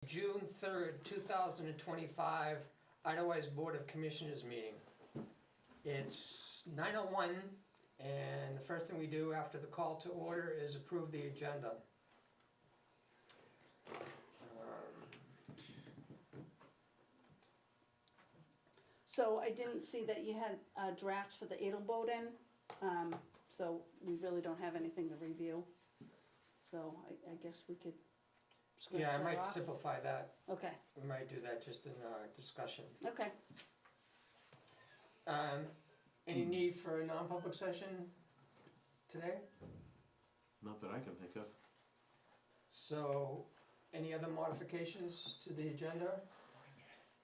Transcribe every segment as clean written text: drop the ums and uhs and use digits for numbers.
June 3rd, 2025, Idlewise Board of Commissioners meeting. It's 9:01, and the first thing we do after the call to order is approve the agenda. So I didn't see that you had a draft for the Edelboden, so we really don't have anything to review. So I guess we could scratch Yeah, I that might off. simplify that. Okay, We might do that just in our discussion. okay. Any need for a non-public session today? Not that I can think of. So, any other modifications to the agenda?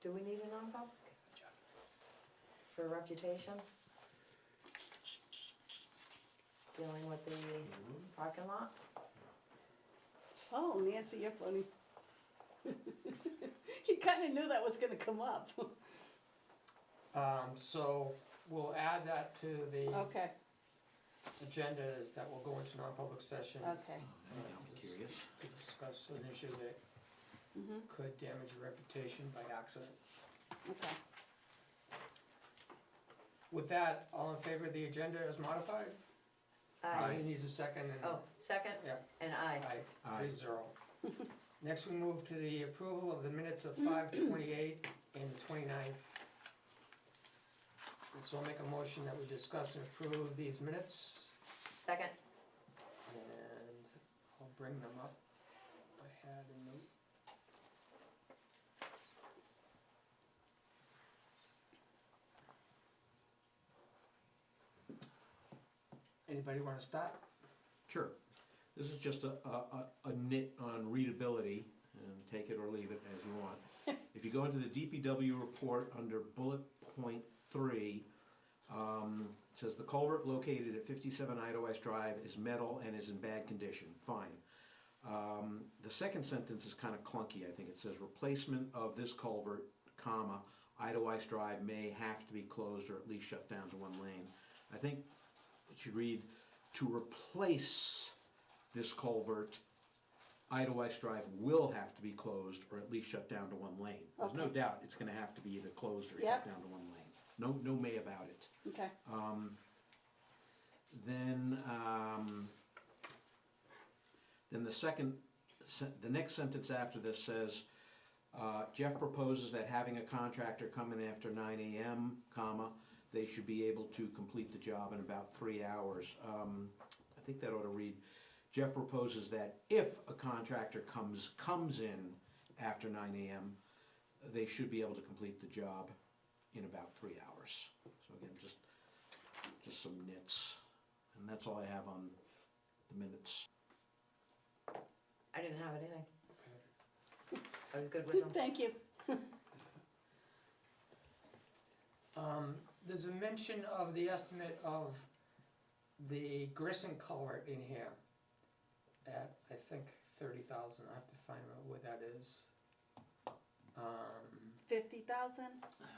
Do we need a non-public? For reputation? Dealing with the parking lot? Oh, Nancy, you're funny. You kinda knew that was gonna come up. So, we'll add that to the Okay, agenda, is that we'll go into non-public session. okay. I'm curious. To discuss an issue that Mhm. could damage your reputation by accident. Okay. With that, all in favor of the agenda as modified? Aye. He needs a second and. Oh, second? Yeah. And aye. Aye, 3-0. Next, we move to the approval of the minutes of 5/28 and the 29th. And so I'll make a motion that we discuss and approve these minutes, Second? and I'll bring them up. I had a note. Anybody want to start? Sure. This is just a nit on readability, and take it or leave it as you want. If you go into the DPW report under bullet point 3, it says the culvert located at 57 Idlewise Drive is metal and is in bad condition. Fine. The second sentence is kind of clunky, I think. It says replacement of this culvert, comma, Idlewise Drive may have to be closed or at least shut down to one lane. I think it should read to replace this culvert, Idlewise Drive will have to be closed or at least shut down to one lane. There's no Okay. doubt it's gonna have to be either closed or Yep. shut down to one lane. No may about it. Okay, Then the next sentence after this says, Jeff proposes that having a contractor come in after 9 AM, comma, they should be able to complete the job in about 3 hours. I think that ought to read, Jeff proposes that if a contractor comes in after 9 AM, they should be able to complete the job in about 3 hours. So again, just some nits. And that's all I have on the minutes. I didn't have anything. Okay. I was good with them. thank you. There's a mention of the estimate of the Grissom culvert in here at, I think, 30,000. I have to find out where that is. 50,000?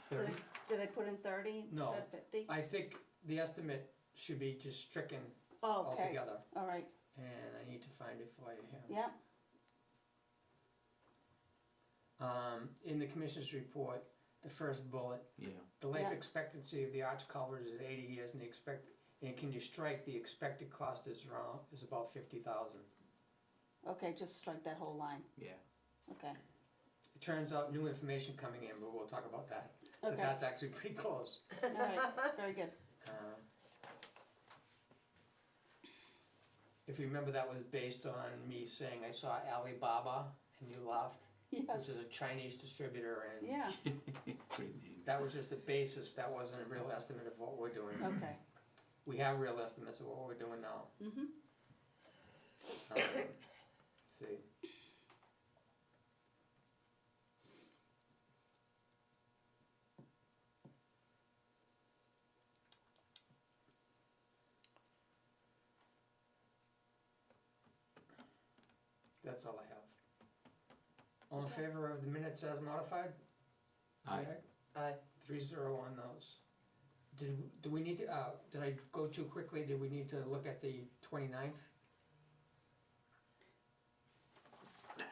30? Did I put in 30 No. instead of 50? I think the estimate should be just stricken Oh, okay, altogether, all right, and I need to find it for you here. yeah, In the commissioner's report, the first bullet, Yeah. the life Yeah. expectancy of the arch culvert is at 80 years, and can you strike the expected cost is about 50,000. okay, just strike that whole line, Yeah. okay. It turns out new information coming in, but we'll talk about that. But Okay. that's actually pretty close. All right, very good. If you remember, that was based on me saying I saw Alibaba and you laughed, which is a Yes, Chinese distributor, and yeah, Great name. that was just a basis. That wasn't a real estimate of what we're doing. okay. We have real estimates of what we're doing now. Mm-hmm. Let's see. That's all I have. All in favor of the minutes as modified? Aye. Aye. 3-0 on those. Do we need to, did I go too quickly? Did we need to look at the 29th?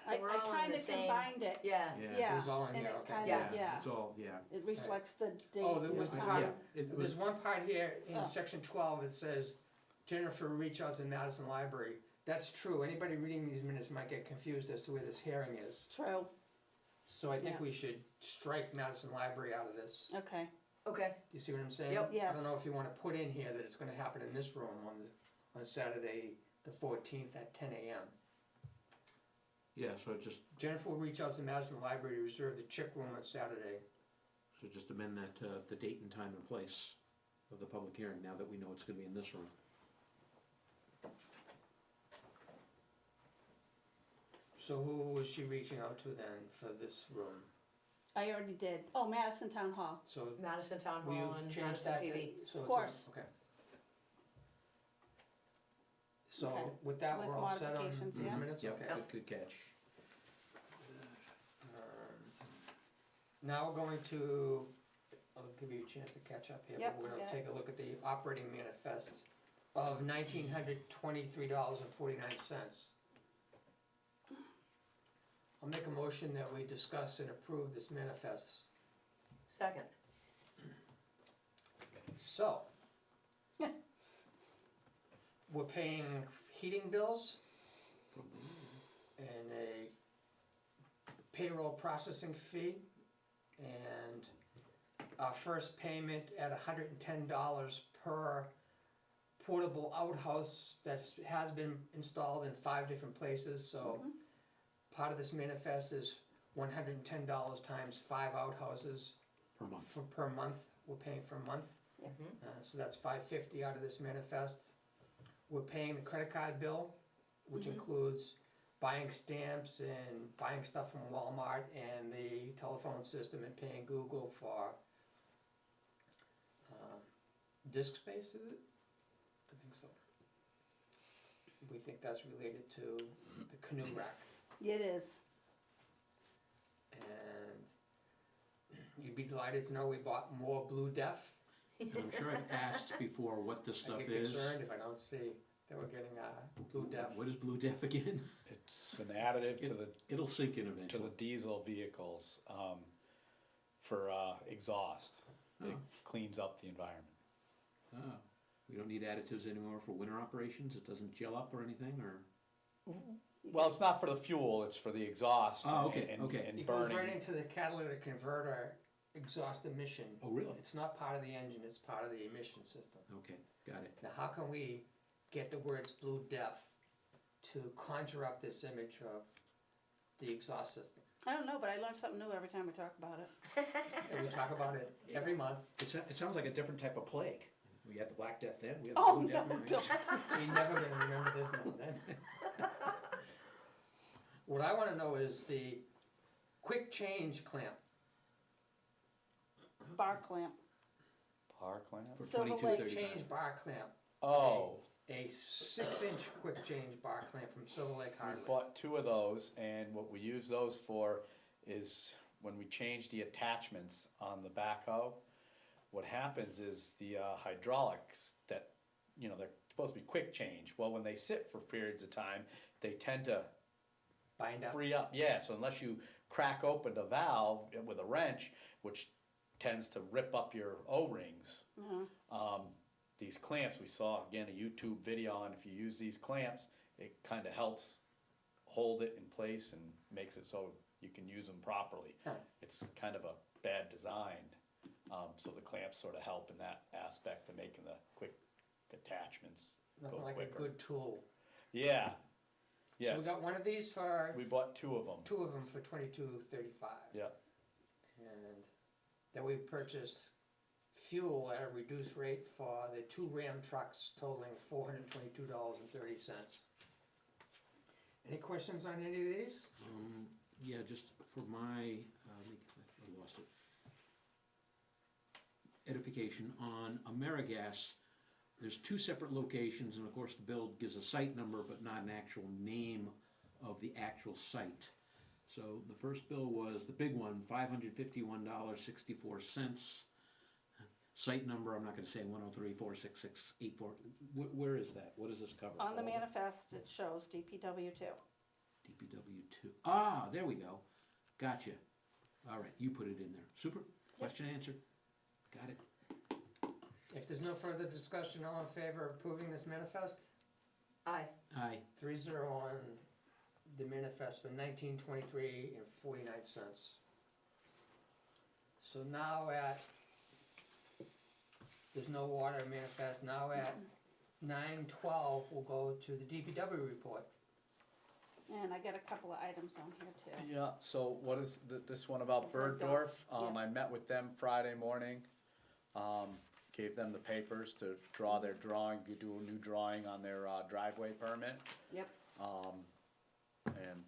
I We're all in kinda the same- combined it. Yeah, It Yeah, was all in and here, it okay. kinda, yeah, It's all, yeah. it reflects the date. Oh, there and was the the time. part, It was, there's one part here in Oh. section 12, it says, Jennifer, reach out to Madison Library. That's true, anybody reading these minutes might get confused as to where this hearing is. True, So I think Yeah. we should strike Madison Library out of this. okay, okay, You see what I'm saying? Yep. I Yes. don't know if you wanna put in here that it's gonna happen in this room on Saturday, the 14th at 10 a.m. yeah, so Jennifer will reach out to Madison Library to reserve the chick room on Saturday. just amend that, the date and time and place of the public hearing, now that we know it's gonna be in this room. So who was she reaching out to then for this room? I already did. Oh, Madison Town Hall. So Madison Town Hall we've and changed Madison that to, TV. so it's, course. okay. So Okay. with that, With we're all set on modifications, these yeah. minutes, Yep, okay? good catch. Now we're going to, I'll give you a chance to catch up here, Yep, but we're gonna got take a look at the operating manifest of $1,923.49. I'll make a motion that we discuss and approve this manifest. Second, So, we're paying heating bills and a payroll processing fee, and our first payment at $110 per portable outhouse that has been installed in 5 different places, so Mhm. part of this manifest is $110 times 5 outhouses Per month. per month, we're paying for a month. So that's $550 out of this manifest. We're paying the credit card bill, which Mhm. includes buying stamps and buying stuff from Walmart and the telephone system and paying Google for disk space, is it? I think so. We think that's related to the canoe rack. It is. And you'd be delighted to know we bought more Blue Def. And I'm sure I've asked before what this I stuff get is. concerned if I don't see that we're getting Blue Def. What is Blue Def again? It's an additive to It'll sink in the eventually. diesel vehicles, for, exhaust. It Oh. cleans up the environment. Oh, we don't need additives anymore for winter operations? It doesn't gel up or anything, or? Well, it's not for the fuel, it's for the exhaust. Oh, okay, and- okay. And It goes right burning. into the catalytic converter exhaust emission. Oh, really? It's not part of the engine, it's part of the emission system. Okay, got it. Now, how can we get the words Blue Def to conjure up this image of the exhaust system? I don't know, but I learn something new every time we talk about it. And we talk about it every month. It sounds like a different type of plague. We had the Black Death then, we have Oh, the Blue Death no, now. don't. You're never gonna remember this now, then. What I wanna know is the quick change clamp. Bar clamp. Park lamp? For Silver Lake. Quick 22.35. change bar clamp. Oh, A 6-inch quick change bar clamp from Silver Lake we Hardware. bought 2 of those, and what we use those for is when we change the attachments on the backhoe, what happens is the hydraulics that, they're supposed to be quick change. Well, when they sit for periods of time, they tend to Bind up. free up, yeah, so unless you crack open the valve with a wrench, which tends to rip up your O-rings, these clamps, we saw again a YouTube video on, if you use these clamps, it kinda helps hold it in place and makes it so you can use them properly. Huh. It's kind of a bad design, so the clamps sorta help in that aspect of making the quick attachments go Nothing like a quicker. good tool. Yeah, So yeah, we got one of these for, we bought 2 of them, 2 of them for $22.35. yeah. And then we purchased fuel at a reduced rate for the 2 Ram trucks totaling $422.30. Any questions on any of these? Yeah, just for my, I lost it. Edification, on AmeriGas, there's 2 separate locations, and of course the bill gives a site number, but not an actual name of the actual site. So the first bill was the big one, $551.64. Site number, I'm not gonna say 103-466-84, where is that? What does this cover? On the All of it? manifest, it shows DPW two. DPW 2. Ah, there we go. Gotcha. All right, you put it in there. Super. Question answered. Got it. If there's no further discussion, all in favor of approving this manifest? Aye. Aye. 3-0 on the manifest for 1923.49. So now there's no water manifest, now at 9:12, we'll go to the DPW report. And I got a couple of items on here too. Yeah, so what is this one about Bergdorf, Bergdorf? yeah. I met with them Friday morning, gave them the papers to draw their drawing, do a new drawing on their driveway permit. Yep, And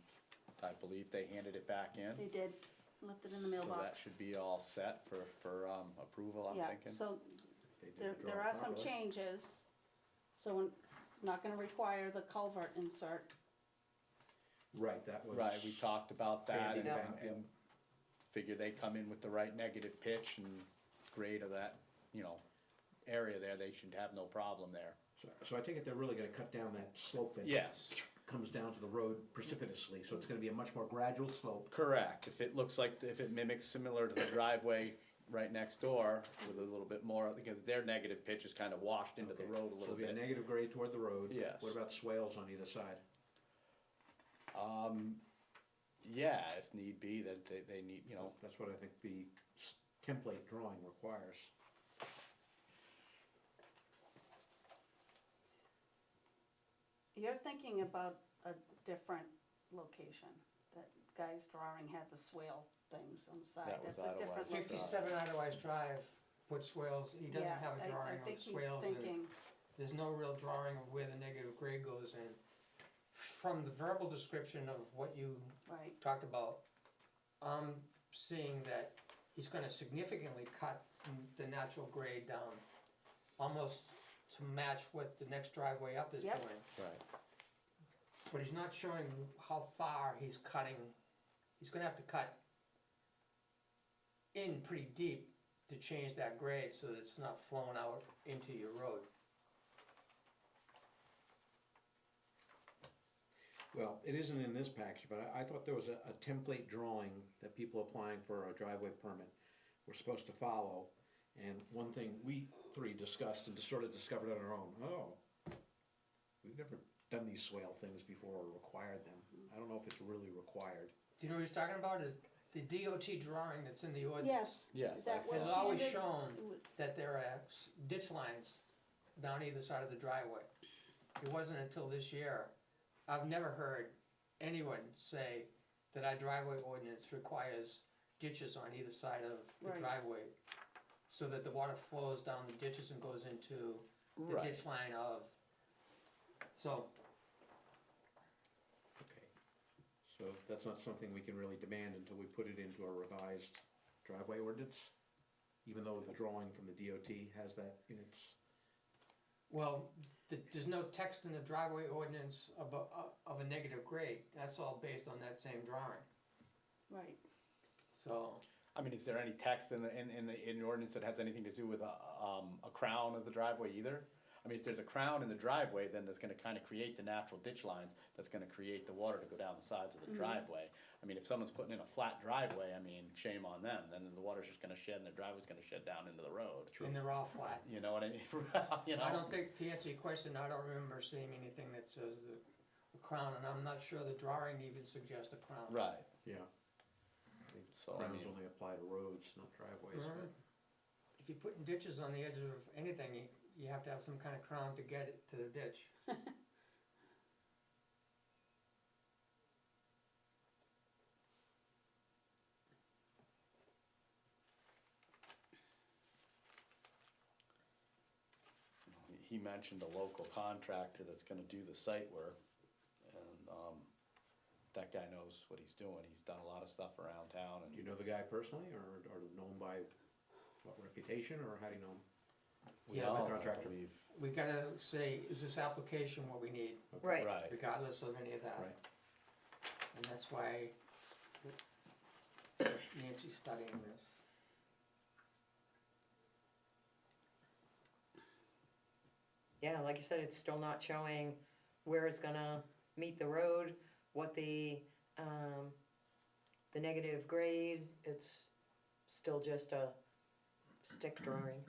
I believe they handed it back in. they did, left it in the So that mailbox. should be all set for approval, I'm Yeah, thinking. so They did there, the there drawing are some properly. changes. So we're not gonna require the culvert insert. Right, that was. Right, we talked about that Handing and, it back, and figure they come in with the right negative pitch and grade of that, area there, they should have no problem there. So I take it they're really gonna cut down that slope that Yes, comes down to the road precipitously, so it's gonna be a much more gradual slope. correct. If it looks like, if it mimics similar to the driveway right next door with a little bit more, because their negative pitch is kind of washed into the Okay, road a So little it'll be a bit. negative grade toward the road. Yes. What about swales on either side? Yeah, if need be, then they need, That's what I think the template drawing requires. You're thinking about a different location. That guy's drawing had the swale things on the side. That was That's a different Idlewild. location. 57 Idlewild Drive, put swales, he doesn't Yeah, have a drawing I of think swales, he's and thinking, there's no real drawing of where the negative grade goes in. From the verbal description of what you right, talked about, I'm seeing that he's gonna significantly cut the natural grade down, almost to match what the next driveway up is Yep. doing. right. But he's not showing how far he's cutting. He's gonna have to cut in pretty deep to change that grade so that it's not flowing out into your road. Well, it isn't in this package, but I thought there was a template drawing that people applying for a driveway permit were supposed to follow. And one thing we three discussed and sort of discovered on our own, we've never done these swale things before or required them. I don't know if it's really required. Do you know what he's talking about? Is the DOT drawing that's in the ordinance? yes. Yes, that I was saw. It's always handed- shown it was- that there are ditch lines down either side of the driveway. It wasn't until this year, I've never heard anyone say that our driveway ordinance requires ditches on either side of the Right. driveway, so that the water flows down the ditches and goes into the Right. ditch line of, so, Okay. So that's not something we can really demand until we put it into a revised driveway ordinance? Even though the drawing from the DOT has that in its, well, there's no text in the driveway ordinance of a negative grade, that's all based on that same drawing, Right, so. I mean, is there any text in the ordinance that has anything to do with a crown of the driveway either? I mean, if there's a crown in the driveway, then that's gonna kinda create the natural ditch lines, that's gonna create the water to go down the sides of the driveway. I mean, if someone's putting in a flat driveway, I mean, shame on them, then the water's just gonna shed and their driveway's gonna shed down into the road. And they're all flat. You know what I mean? You know? I don't think, to answer your question, I don't remember seeing anything that says the crown, and I'm not sure the drawing even suggests a crown. Right, yeah, so I crowns mean, only apply to roads, not driveways, Mhm. but. If you're putting ditches on the edge of anything, you have to have some kind of crown to get it to the ditch. he mentioned a local contractor that's gonna do the site work, and, that guy knows what he's doing, he's done a lot of stuff around town, Do and you know the guy personally, or known by what reputation, or how do you know him? we Yeah, all, the I contractor. believe, We gotta say, is this application what we need, Right. right, regardless of any of that? Right. And that's why Nancy's studying this. Yeah, like you said, it's still not showing where it's gonna meet the road, what the negative grade, it's still just a stick drawing.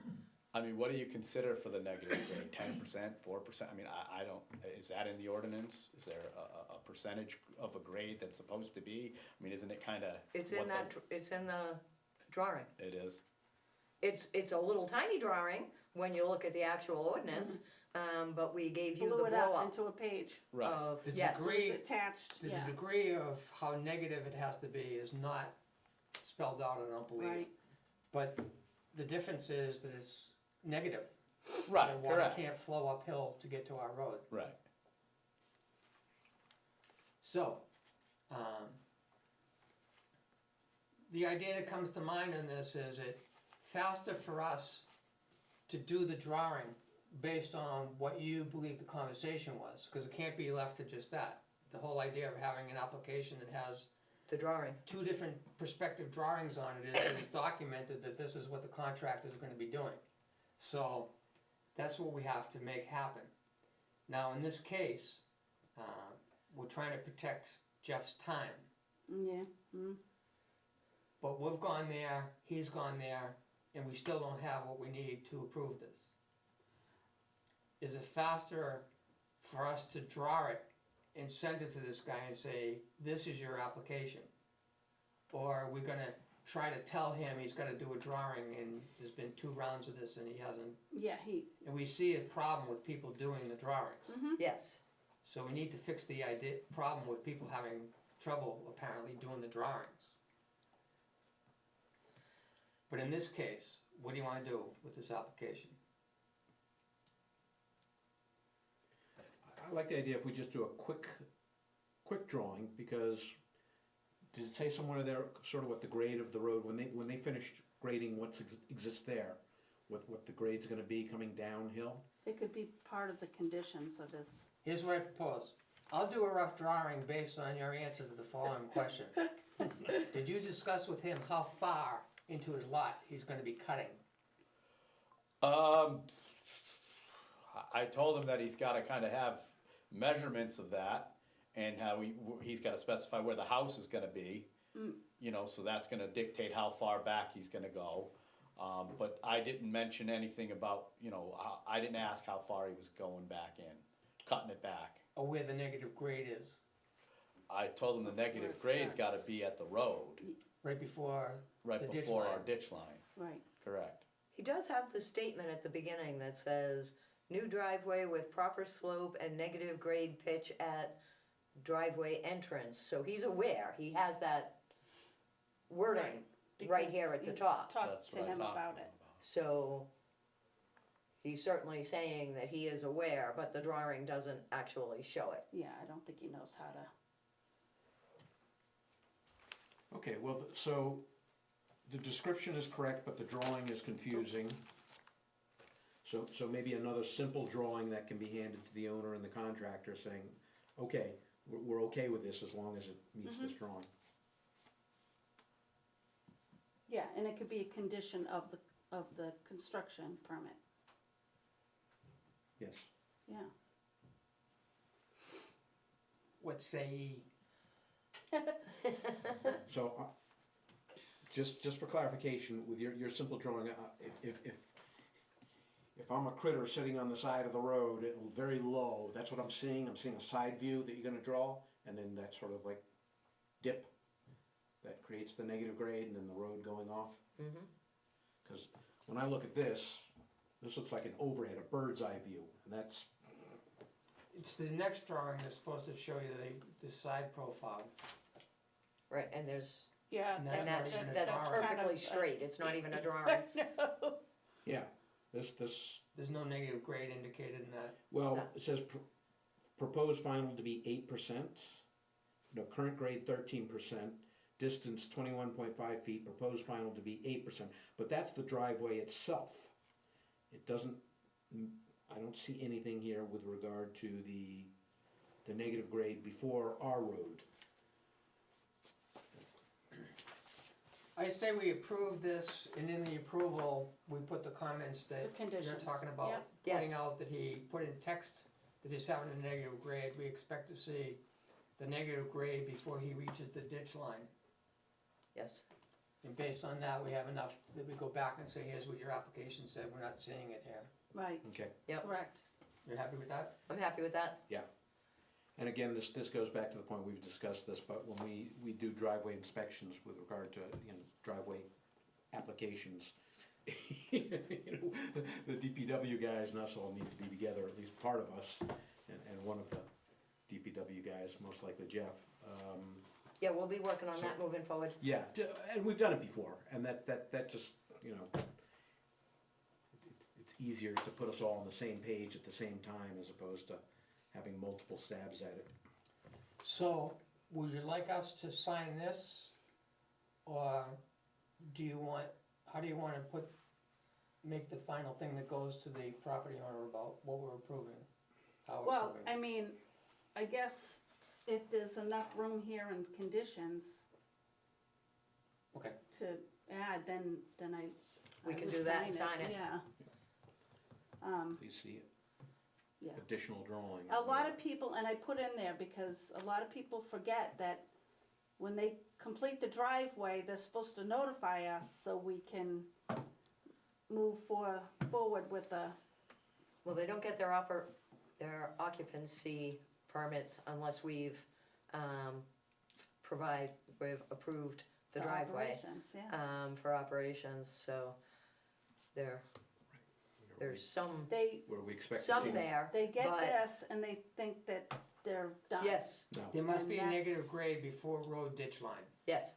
I mean, what do you consider for the negative grade, 10%, 4%? I mean, I don't, is that in the ordinance? Is there a percentage of a grade that's supposed to be? I mean, isn't it kinda? It's in that, it's in the drawing. It is, It's a little tiny drawing when you look at the actual ordinance, but we gave you the Blew it up blow up into a page. right, of, The yes. degree- It's attached, The yeah, degree of how negative it has to be is not spelled out, I don't believe. right. But the difference is that it's negative. right, The water correct, can't flow uphill to get to our road. right. So, the idea that comes to mind in this is it faster for us to do the drawing based on what you believe the conversation was, because it can't be left to just that. The whole idea of having an application that has The drawing. two different perspective drawings on it is that it's documented that this is what the contractor is gonna be doing. So, that's what we have to make happen. Now, in this case, we're trying to protect Jeff's time. Yeah, But we've gone there, he's gone there, and we still don't have what we need to approve this. Is it faster for us to draw it and send it to this guy and say, this is your application? Or are we gonna try to tell him he's gotta do a drawing and there's been 2 rounds of this and he hasn't, yeah, and we see a problem with people doing the drawings. Yes. So we need to fix the problem with people having trouble apparently doing the drawings. But in this case, what do you wanna do with this application? I like the idea if we just do a quick drawing, because did it say somewhere there sort of what the grade of the road, when they finished grading what exists there, what the grade's gonna be coming downhill? it could be part of the conditions of his, Here's what I propose. I'll do a rough drawing based on your answer to the following questions. Did you discuss with him how far into his lot he's gonna be cutting? I told him that he's gotta kinda have measurements of that, and how he's gotta specify where the house is gonna be. You know, so that's gonna dictate how far back he's gonna go. But I didn't mention anything about, you know, I didn't ask how far he was going back in, cutting it back. Or where the negative grade is, I told him the negative it grade's gotta starts. be at the road, right before, right The ditch before our line. ditch line, right, correct. He does have the statement at the beginning that says, new driveway with proper slope and negative grade pitch at driveway entrance. So he's aware, he has that wording right here at the because top. Talk That's to what I him talked to him about about. it. So he's certainly saying that he is aware, but the drawing doesn't actually show it. Yeah, I don't think he knows how to, Okay, well, so the description is correct, but the drawing is confusing. So maybe another simple drawing that can be handed to the owner and the contractor saying, okay, we're okay with this as long as it meets this drawing. yeah, and it could be a condition of the construction permit, Yes. yeah. what say, So, just for clarification, with your simple drawing, if I'm a critter sitting on the side of the road, very low, that's what I'm seeing a side view that you're gonna draw, and then that sort of like dip that creates the negative grade, and then the road going off. Cause when I look at this looks like an overhead, a bird's eye view, and that's, it's the next drawing that's supposed to show you the side profile. Right, and there's, Yeah. And that's and not that's, even a that's drawing. perfectly Kind of, straight, it's not even a drawing. yeah, this, There's no negative grade indicated in that. well, No. it says proposed final to be 8%, no, current grade 13%, distance 21.5 feet, proposed final to be 8%, but that's the driveway itself. It doesn't, I don't see anything here with regard to the negative grade before our road. I say we approve this, and in the approval, we put the comments that The conditions, you're talking about. yep. Pointing Yes. out that he put in text that he's having a negative grade, we expect to see the negative grade before he reaches the ditch line. Yes, And based on that, we have enough that we go back and say, here's what your application said, we're not seeing it here. Right, Okay. correct. You're happy with that? I'm happy with that. And again, this goes back to the point, we've discussed this, but when we do driveway inspections with regard to, driveway applications, the DPW guys and us all need to be together, at least part of us, and one of the DPW guys, most likely Jeff. Yeah, we'll be working on that moving forward. Yeah, and we've done it before, and that just, it's easier to put us all on the same page at the same time as opposed to having multiple stabs at it. So, would you like us to sign this? Or how do you wanna make the final thing that goes to the property owner about what we're approving? How we're Well, approving I it? mean, I guess if there's enough room here in conditions Okay, to add, then We I can would do that and sign it. Yeah. Please see it. Yeah. Additional drawing. A lot of people, and I put in there because a lot of people forget that when they complete the driveway, they're supposed to notify us so we can move forward with the, Well, they don't get their occupancy permits unless we've approved the for driveway operations, yeah. for operations, so there's some Where we expect to see. some there. They get but- this and they think that they're done. Yes, No. there must And be a that's- negative grade before road ditch line. yes.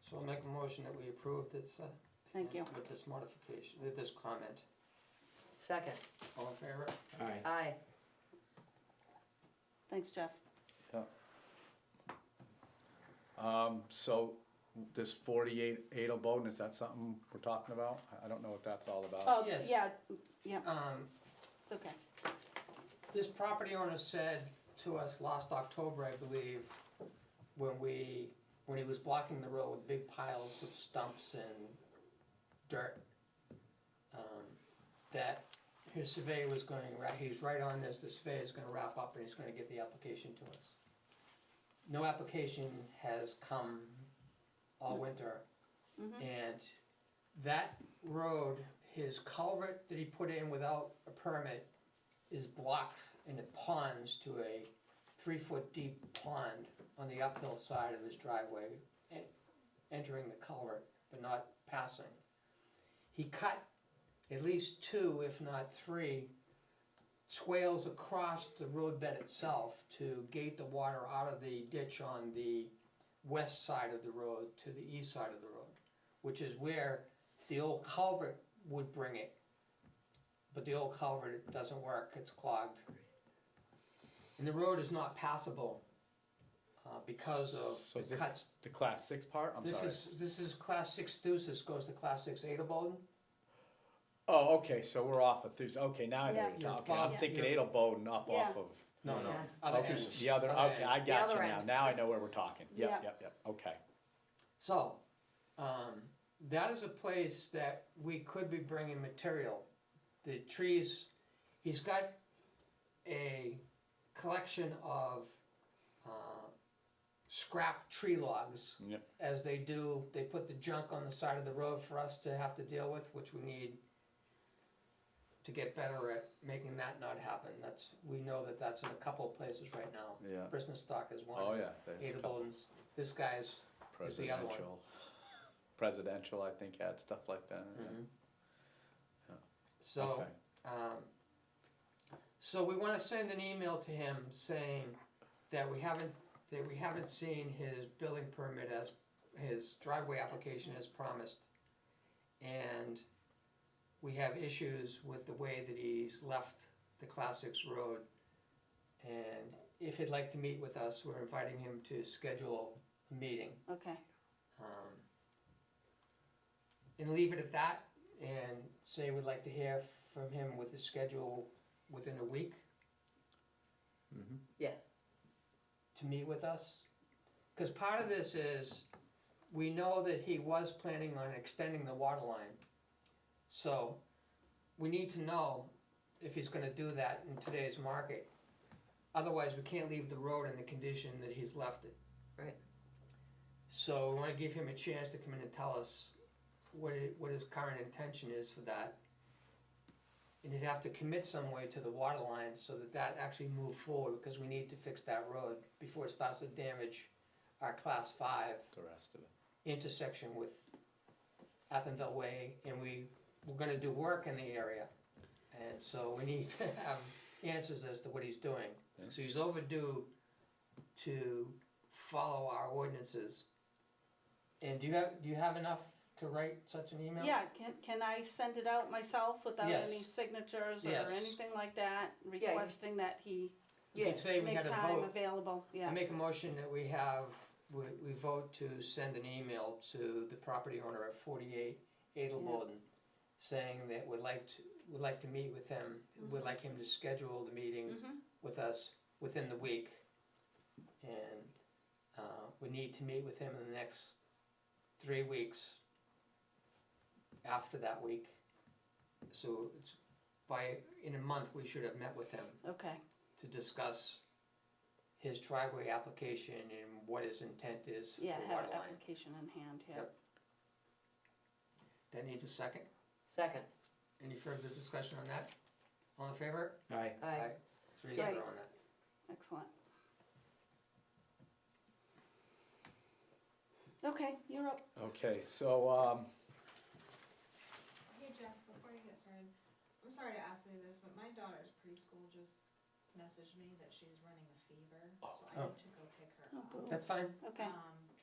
So I'll make a motion that we approve this, Thank you. with this modification, with this comment. Second, All in favor? Aye. aye. Thanks, Jeff. So this 48 Adelboden, is that something we're talking about? I don't know what that's all about. Oh, Yes. yeah, it's okay. This property owner said to us last October, I believe, when he was blocking the road with big piles of stumps and dirt, that his surveyor was he's right on this, the surveyor's gonna wrap up and he's gonna get the application to us. No application has come all winter, and that road, his culvert that he put in without a permit is blocked and it ponds to a 3-foot deep pond on the uphill side of his driveway, entering the culvert, but not passing. He cut at least 2, if not 3, swales across the roadbed itself to gate the water out of the ditch on the west side of the road to the east side of the road, which is where the old culvert would bring it. But the old culvert, it doesn't work, it's clogged. And the road is not passable because of So is the this cuts. the class 6 part? I'm sorry. This is class 6 Thusis goes to class 6 Adelboden. Oh, okay, so we're off of Thursday. Okay, now I know Yeah. what you're talking. Bob, I'm thinking you're- Adelboden up Yeah. off of. No, Yeah. other Okay, end. the other, Other okay, end. I got you other now. end. Now I know where we're talking. Yeah. Yep, okay. So, that is a place that we could be bringing material. The trees, he's got a collection of scrap tree logs. Yep. As they do, they put the junk on the side of the road for us to have to deal with, which we need to get better at making that not happen. We know that that's in a couple of places right now. Yeah. Business stock is one. Oh, yeah. There's a couple Adelboden's, this guy's, is the other one. Presidential, I think, had stuff like that. Yeah. Yeah. So, Okay. so we wanna send an email to him saying that we haven't seen his building permit as, his driveway application as promised. And we have issues with the way that he's left the Class 6 road. And if he'd like to meet with us, we're inviting him to schedule a meeting. Okay, And leave it at that, and say we'd like to hear from him with the schedule within a week Mhm. Yeah, to meet with us. Cause part of this is, we know that he was planning on extending the water line. So, we need to know if he's gonna do that in today's market. otherwise we can't leave the road in the condition that he's left it. Right. So we wanna give him a chance to come in and tell us what his current intention is for that. And he'd have to commit some way to the water line so that actually moved forward, because we need to fix that road before it starts to damage our class 5 The rest of it. intersection with Athenville Way, and we're gonna do work in the area. And so we need to have answers as to what he's doing. Yeah. So he's overdue to follow our ordinances. And do you have enough to write such an email? Yeah, can I send it out myself without Yes. any signatures or Yes. anything like that, requesting that he You could say we make had a time vote. available, I yeah. make a motion that we vote to send an email to the property owner at 48 Adelboden, saying that we'd like to meet with him, we'd like him to schedule the meeting Mhm. with us within the week. And, we need to meet with him in the next 3 weeks after that week. So it's in a month, we should have met with him Okay, to discuss his driveway application and what his intent is for yeah, the have water an line. application in hand, yeah. Yep. That needs a second. Second. Any further discussion on that? All in favor? Aye. Aye. 3-0 on that. Excellent. Okay, you're up. Okay, so, Hey Jeff, before you get started, I'm sorry to ask you this, but my daughter's preschool just messaged me that she's running a fever, so I Oh. need to go pick her Oh, up. boo. That's fine. Okay,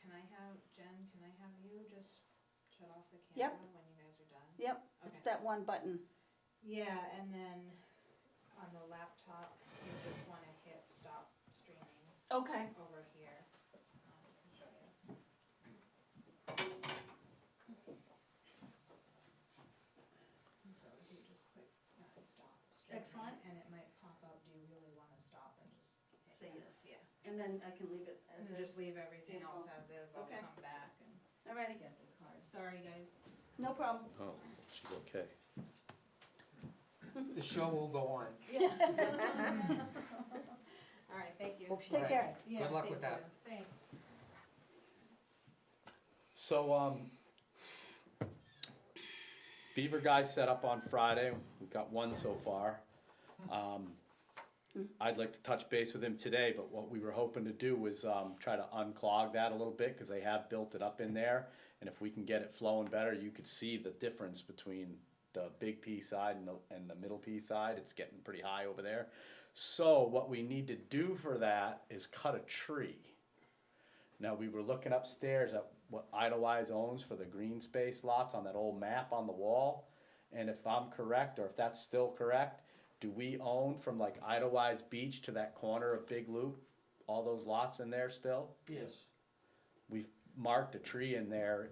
Can I have, Jen, can I have you just shut off the Yep. camera when you guys are done? yep, it's Okay. that one button. Yeah, and then on the laptop, you just wanna hit stop streaming Okay. over here. I can show you. And so if you just click stop streaming. Excellent. And it might pop up, do you really wanna stop and just hit Say yes? yes. Yeah. And then I can leave it And as then just is. leave everything else as is, I'll Okay. come back and Alrighty, get the card. Sorry, guys. no problem. oh, she's okay. The show will go on. Alright, thank you. Hope she's Take care. Yeah, Good luck thank with that. you. Thanks. So, Beaver guy set up on Friday, we've got one so far. I'd like to touch base with him today, but what we were hoping to do was, try to unclog that a little bit, cause they have built it up in there. And if we can get it flowing better, you could see the difference between the big P side and the middle P side, it's getting pretty high over there. So what we need to do for that is cut a tree. Now, we were looking upstairs at what Idlewise owns for the green space lots on that old map on the wall. And if I'm correct, or if that's still correct, do we own from like Idlewise Beach to that corner of Big Loop, all those lots in there still? Yes. We've marked a tree in there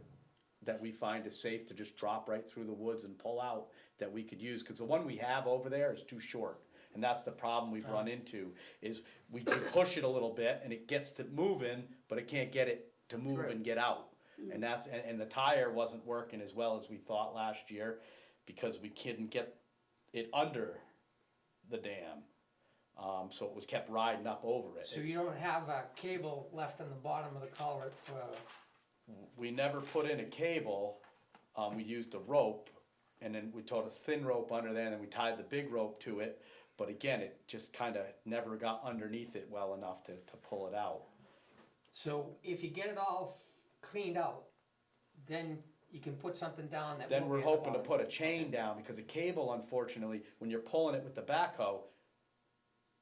that we find is safe to just drop right through the woods and pull out that we could use, cause the one we have over there is too short. And that's the problem we've run into, is we can push it a little bit and it gets to moving, but it can't get it to move and get out. And that's, and the tire wasn't working as well as we thought last year, because we couldn't get it under the dam. So it was kept riding up over it. So you don't have a cable left on the bottom of the culvert for, We never put in a cable, we used a rope, and then we towed a thin rope under there, and then we tied the big rope to it. But again, it just kinda never got underneath it well enough to pull it out. so if you get it all cleaned out, then you can put something down that Then won't we're be at the hoping to bottom. put a chain down, because a cable, unfortunately, when you're pulling it with the backhoe,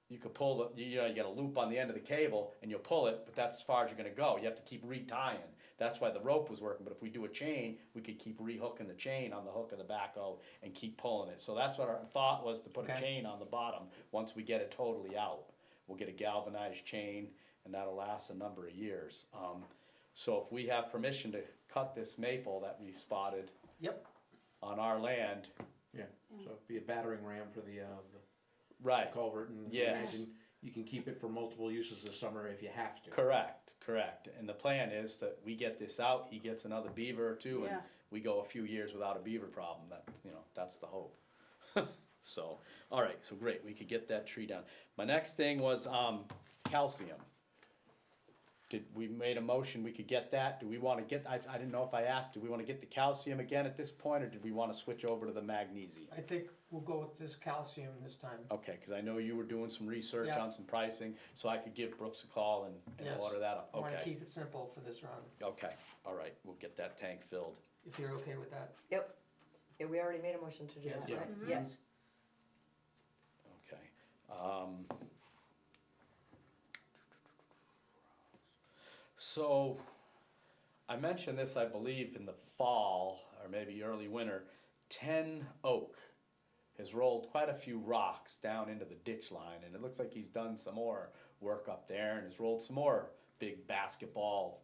you could pull the, you know, you get a loop on the end of the cable, and you'll pull it, but that's as far as you're gonna go, you have to keep retying. That's why the rope was working, but if we do a chain, we could keep rehooking the chain on the hook of the backhoe and keep pulling it. So that's what our thought was, to put a Okay. chain on the bottom, once we get it totally out. We'll get a galvanized chain, and that'll last a number of years. So if we have permission to cut this maple that we spotted Yep, on our land, Yeah, so it'd be a battering ram for the right, culvert, and Yes. imagine you can keep it for multiple uses this summer if you have to. correct. And the plan is that we get this out, he gets another beaver or two, and Yeah. we go a few years without a beaver problem, that's, you know, that's the hope. So, all right, so great, we could get that tree down. My next thing was, calcium. We made a motion, we could get that, do we wanna get, I didn't know if I asked, do we wanna get the calcium again at this point, or did we wanna switch over to the magnesium? I think we'll go with this calcium this time. Okay, cause I know you were doing some research Yeah. on some pricing, so I could give Brooks a call and Yes. order that up, I wanna okay. keep it simple for this round, Okay, all right, we'll get that tank filled. if you're okay with that. Yep. Yeah, we already made a motion to do Yes. that, Yeah. right? Mhm. Yes. Okay. So, I mentioned this, I believe, in the fall, or maybe early winter, 10 Oak has rolled quite a few rocks down into the ditch line, and it looks like he's done some more work up there, and has rolled some more big basketball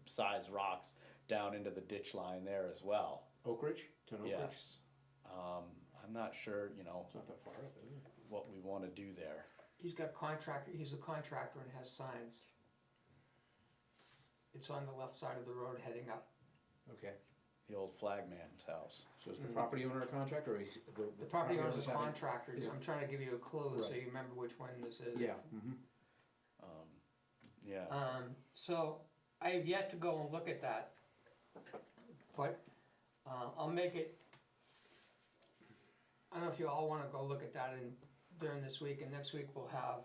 size rocks down into the ditch line there as well. Oak Ridge, 10 Oak Ridge? Yes. I'm not sure, It's not that far up, is it? what we wanna do there. He's got contractor, he's a contractor and has signs. It's on the left side of the road heading up. Okay, The old flagman's house. so is the property owner a contractor, or is The property owner's a having- contractor, yeah. I'm trying to give you a clue so Right. you remember which one this is. Yeah, mm-hmm. Yeah. So I have yet to go and look at that. But, I'll make it, I don't know if you all wanna go look at that during this week, and next week we'll have,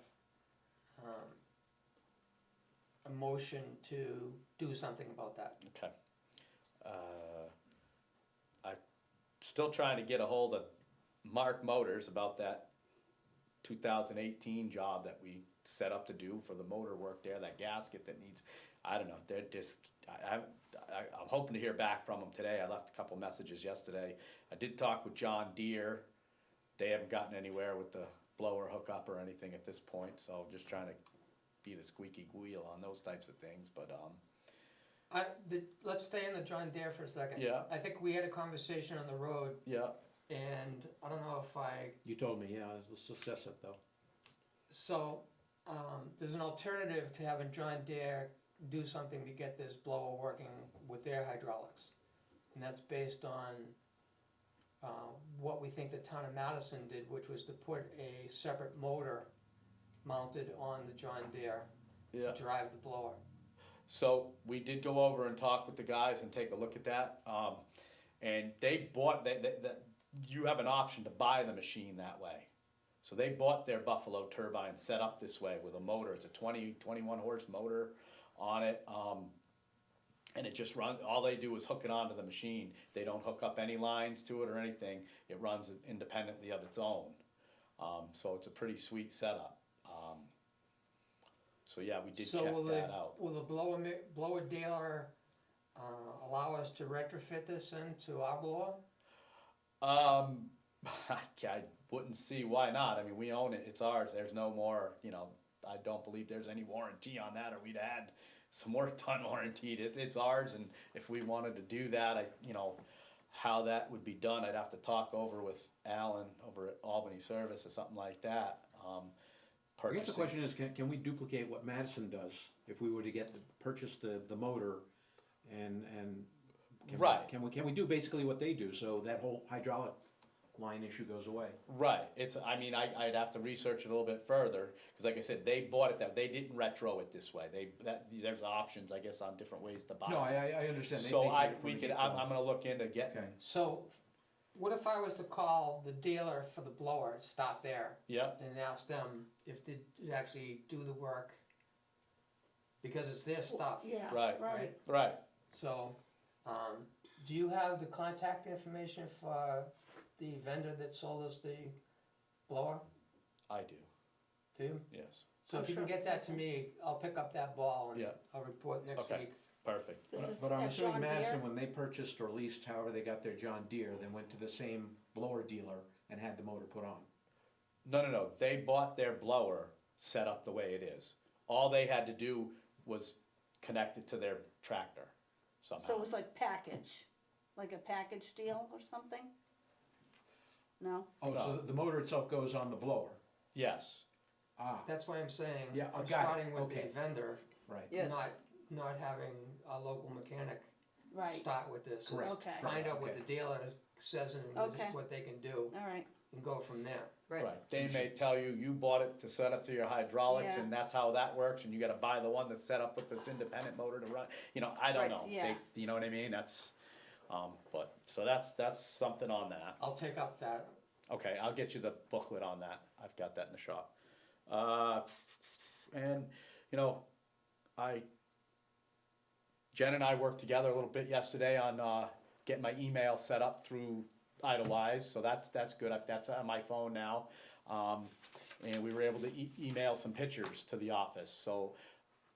a motion to do something about that. Okay. I'm still trying to get a hold of Mark Motors about that 2018 job that we set up to do for the motor work there, that gasket that needs, I don't know, they're just, I'm hoping to hear back from them today. I left a couple messages yesterday. I did talk with John Deere. They haven't gotten anywhere with the blower hookup or anything at this point, so just trying to be the squeaky wheel on those types of things, but, Let's stay in the John Deere for a second. Yeah. I think we had a conversation on the road, yeah, and I don't know if You told me, yeah, let's discuss it though. so, there's an alternative to having John Deere do something to get this blower working with their hydraulics. And that's based on, what we think the town of Madison did, which was to put a separate motor mounted on the John Deere yeah. to drive the blower. So we did go over and talk with the guys and take a look at that. And they bought, you have an option to buy the machine that way. So they bought their Buffalo turbine set up this way with a motor. It's a 21 horse motor on it. And it just runs, all they do is hook it onto the machine. They don't hook up any lines to it or anything. It runs independently of its own. So it's a pretty sweet setup. So yeah, we did So check will that out. Will the blower dealer, allow us to retrofit this into our blower? I wouldn't see why not. I mean, we own it, it's ours, there's no more, I don't believe there's any warranty on that, or we'd add some work done warranted. It's ours, and if we wanted to do that, how that would be done, I'd have to talk over with Alan over at Albany Service or something like that. I guess the question is, can we duplicate what Madison does, if we were to purchase the motor, and Right. Can we do basically what they do, so that whole hydraulic line issue goes away? Right, I'd have to research it a little bit further, cause like I said, they bought it they didn't retro it this way, there's options, I guess, on different ways to buy it. No, I understand. So They did it from the get-go. I'm gonna look into getting, Okay. So, what if I was to call the dealer for the blower, stop there, yeah, and ask them if they actually do the work? Because it's their stuff. Yeah, Right. right. right, So, do you have the contact information for the vendor that sold us the blower? I do, Do you? yes, So I'm if you can sure get it's that to something. me, I'll pick up that ball and Yeah. I'll report next Okay. week. perfect. This is But I'm at assuming John Madison, Deere? when they purchased or leased, however they got their John Deere, then went to the same blower dealer and had the motor put on. No, they bought their blower set up the way it is. All they had to do was connect it to their tractor somehow. So it's like like a package deal or something? No? Oh, so No. the motor itself goes on the blower? Yes, Ah, That's why I'm saying, Yeah, I I'm got it. starting with the Okay. vendor, right. Yes. not having a local mechanic Right, start with this. Correct. okay. Find out what Okay. the dealer says in the Okay. music what they can do, all right, and go from there. Right. They may tell you bought it to set up to your hydraulics Yeah. and that's how that works and you gotta buy the one that's set up with this independent motor to run, I don't Right, know. yeah. You know what I mean? That's, but, so that's something on that. I'll take up that. Okay, I'll get you the booklet on that. I've got that in the shop. And, Jen and I worked together a little bit yesterday on, getting my email set up through Idlewise, so that's good. That's on my phone now. And we were able to email some pictures to the office, so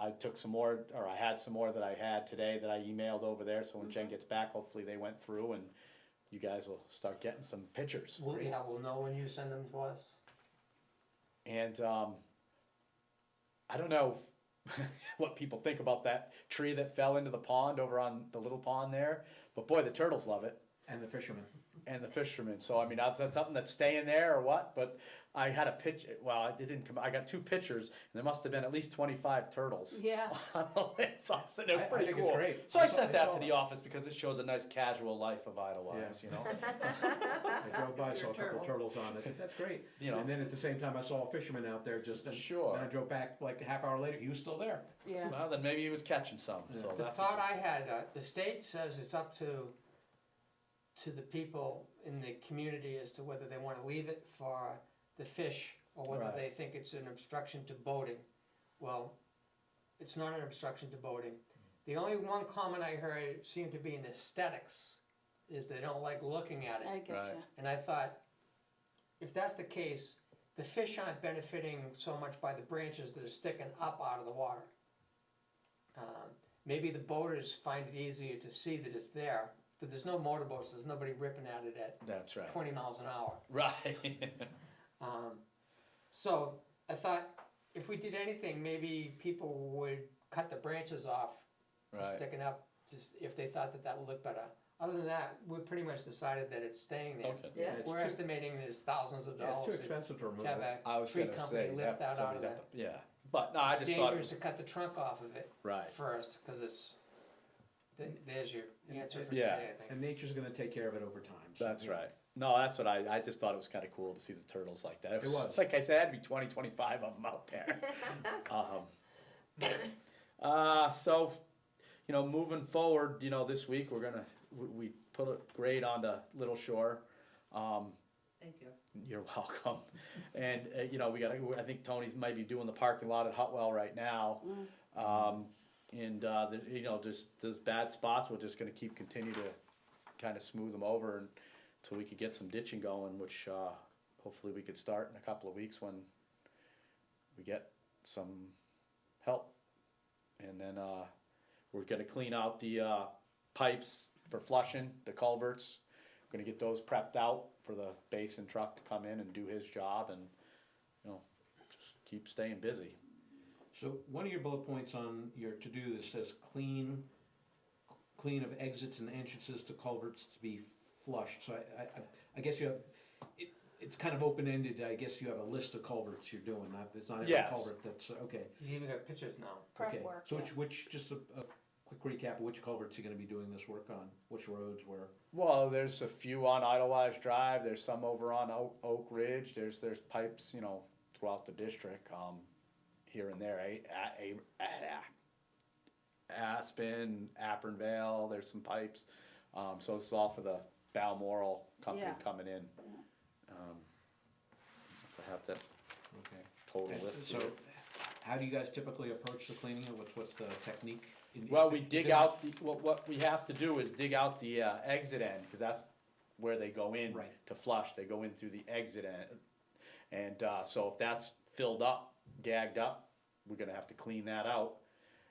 I took some more, or I had some more that I had today that I emailed over there, so when Jen gets back, hopefully they went through and you guys will start getting some pictures. We'll know when you send them to us. And I don't know what people think about that tree that fell into the pond over on the little pond there, but boy, the turtles love it. And the fishermen. And the fishermen, so I mean, that's something that's staying there or what, but I had a pitch, well, it didn't come, I got 2 pictures, and there must have been at least 25 turtles. yeah, On the list, so I said it was I pretty think cool. it's great. So I I saw- sent I that saw to the it. office because it shows a nice casual life of Idlewise, I drove by, If saw you're a couple turtle. turtles on, I said, that's great. You know. And then at the same time, I saw a fisherman out there just, and Sure. then I drove back like a half hour later, he was still there. yeah, Well, then maybe he was catching some, so The that's. thought I had, the state says it's up to the people in the community as to whether they wanna leave it for the fish or whether Right. they think it's an obstruction to boating. Well, it's not an obstruction to boating. The only one comment I heard seemed to be in aesthetics, is they don't like looking at I it. get Right. you. And I thought, if that's the case, the fish aren't benefiting so much by the branches that are sticking up out of the water. Maybe the boaters find it easier to see that it's there, but there's no motorboats, there's nobody ripping at it at That's right. 20 miles an hour. Right. So I thought, if we did anything, maybe people would cut the branches off to Right. sticking up, just if they thought that would look better. Other than that, we pretty much decided that it's staying there. Okay. Yeah. It's We're too- estimating there's thousands of Yeah, it's dollars too to expensive to remove have it. I a was tree gonna company say, lift that's that out of somebody there. yeah, but no, I It's just thought. it dangerous was- to cut the trunk off of it Right. first, cause it's, there's your answer for Yeah. today, I think. And nature's gonna take care of it over time. so, That's yeah. right. No, that's what I just thought it was kinda cool to see the turtles like that. It was. Like I said, had to be 20, 25 of them out there. So, moving forward, this week, we're gonna, we put a grade onto Little Shore. Thank you. You're welcome. And, we gotta, I think Tony's might be doing the parking lot at Hutwell right now. And, there's bad spots, we're just gonna continue to kinda smooth them over until we could get some ditching going, which, hopefully we could start in a couple of weeks when we get some help. And then, we're gonna clean out the, pipes for flushing, the culverts. We're gonna get those prepped out for the basin truck to come in and do his job and, just keep staying busy. So one of your bullet points on your to-do that says clean of exits and entrances to culverts to be flushed, so I guess you have, it's kind of open-ended, I guess you have a list of culverts you're doing, it's not every Yes. culvert that's, okay. He's even got pictures now. Prep Okay, work, so yeah. which, just a quick recap, of which culverts you're gonna be doing this work on, which roads, where? Well, there's a few on Idlewise Drive, there's some over on Oak Ridge, there's pipes, throughout the district, here and there, Aspen, Apronvale, there's some pipes. So this is all for the Balmoral company Yeah. coming in. I have that Okay. total And list so, here. how do you guys typically approach the cleaning, and what's the technique? Well, we dig out what we have to do is dig out the exit end, cause that's where they go in Right. to flush, they go in through the exit end. And, so if that's filled up, gagged up, we're gonna have to clean that out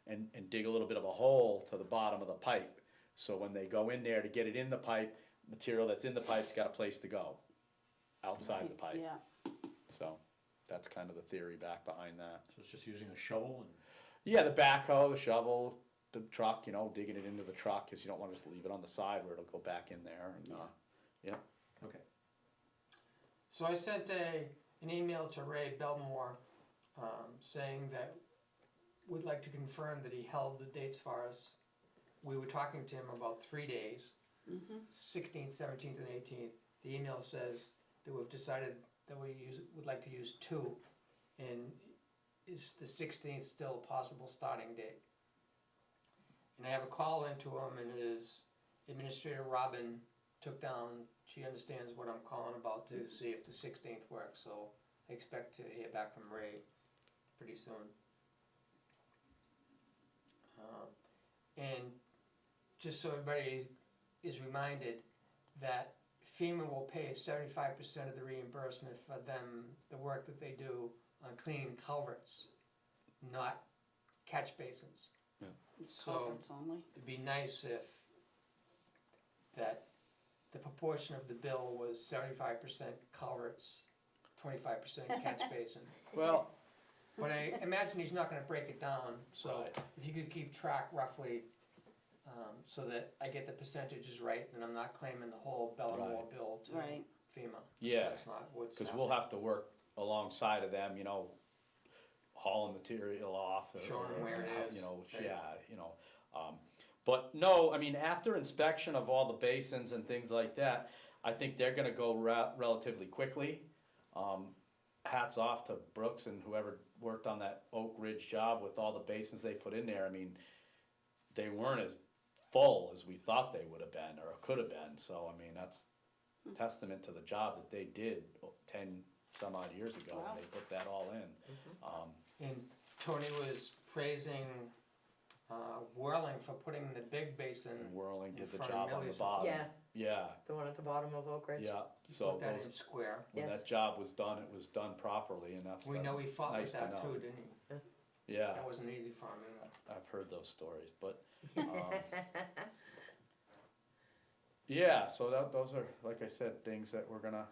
and dig a little bit of a hole to the bottom of the pipe. So when they go in there to get it in the pipe, material that's in the pipe's got a place to go, outside the pipe. Yeah, So, that's kind of the theory back behind that. So it's just using a shovel and? Yeah, the backhoe, the shovel, the truck, digging it into the truck, cause you don't wanna just leave it on the side where it'll go back in there and, yeah. Okay. So I sent an email to Ray Belmore, saying that we'd like to confirm that he held the dates for us. We were talking to him about 3 days. 16th, 17th, and 18th. The email says that we've decided that would like to use 2, and is the 16th still a possible starting date? And I have a call into him, and his administrator Robin took down, she understands what I'm calling about to see if the 16th works, so I expect to hear back from Ray pretty soon. And just so everybody is reminded that FEMA will pay 75% of the reimbursement for them, the work that they do on cleaning culverts, not catch basins. So Conference only. it'd be nice if that the proportion of the bill was 75% culverts, 25% catch basin. Well, But I imagine he's not gonna break it down, so Right. if you could keep track roughly, so that I get the percentages right, and I'm not claiming the whole Bellamore bill to Right. FEMA. So yeah, it's not what's cause we'll have to work alongside of them, you know, hauling material off. Showing them where it is. You know, Right. yeah, you know, but no, I mean, after inspection of all the basins and things like that, I think they're gonna go relatively quickly. Hats off to Brooks and whoever worked on that Oak Ridge job with all the basins they put in there. I mean, they weren't as full as we thought they would have been or could have been, so I mean, that's testament to the job that they did 10 some odd years ago Wow. when they put that all in. And Tony was praising Whirling for putting the big basin, And Whirling did In the front of job on the Millie's. bottom. Yeah, Yeah, the one at the bottom of Oak Ridge. yeah, so put that in those, square. when Yes. that job was done, it was done properly, and that's We know he fought nice with to that know. too, didn't he? Yeah, That wasn't easy for him either. I've heard those stories, but, yeah, so those are, like I said, things that we're gonna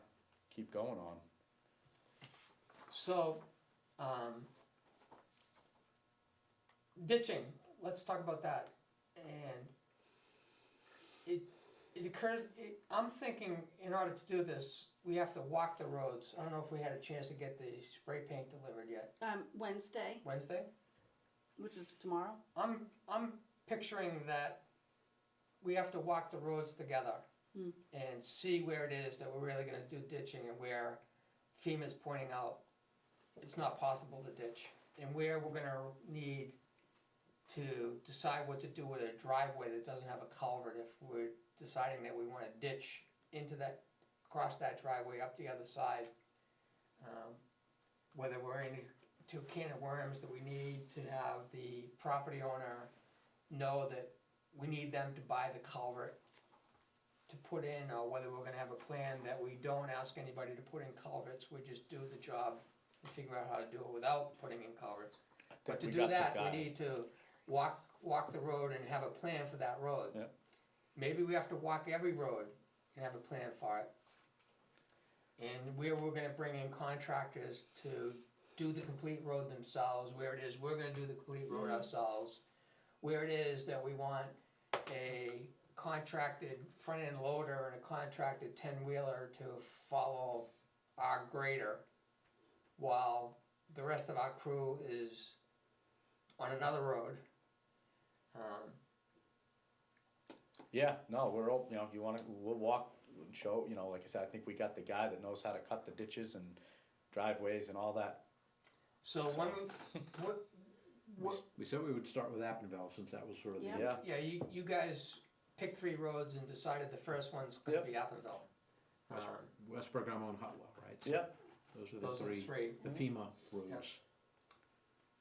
keep going on. So, ditching, let's talk about that. And it occurs, I'm thinking in order to do this, we have to walk the roads. I don't know if we had a chance to get the spray paint delivered yet. Wednesday, Wednesday? which is tomorrow. I'm picturing that we have to walk the roads together and see where it is that we're really gonna do ditching and where FEMA's pointing out it's not possible to ditch, and where we're gonna need to decide what to do with a driveway that doesn't have a culvert if we're deciding that we wanna ditch into that, across that driveway up the other side. Whether we're into a can of worms that we need to have the property owner know that we need them to buy the culvert to put in, or whether we're gonna have a plan that we don't ask anybody to put in culverts, we just do the job and figure out how to do it without putting in culverts. I But think to we do got the that, guy. we need to walk the road and have a plan for that road. Yeah. Maybe we have to walk every road and have a plan for it. And where we're gonna bring in contractors to do the complete road themselves, where it is we're gonna do the complete road ourselves, where it is that we want a contracted front-end loader and a contracted 10-wheeler to follow our grader, while the rest of our crew is on another road. Yeah, no, we're, you know, we'll walk and show, you know, like I said, I think we got the guy that knows how to cut the ditches and driveways and all that. So when We said we would start with Appinville, since that was sort of the. Yeah. Yeah, yeah, you guys picked 3 roads and decided the first one's gonna Yep. be Appinville. West Bergamo and Hutwell, right? So yep, Those are Those are the 3. the FEMA roads.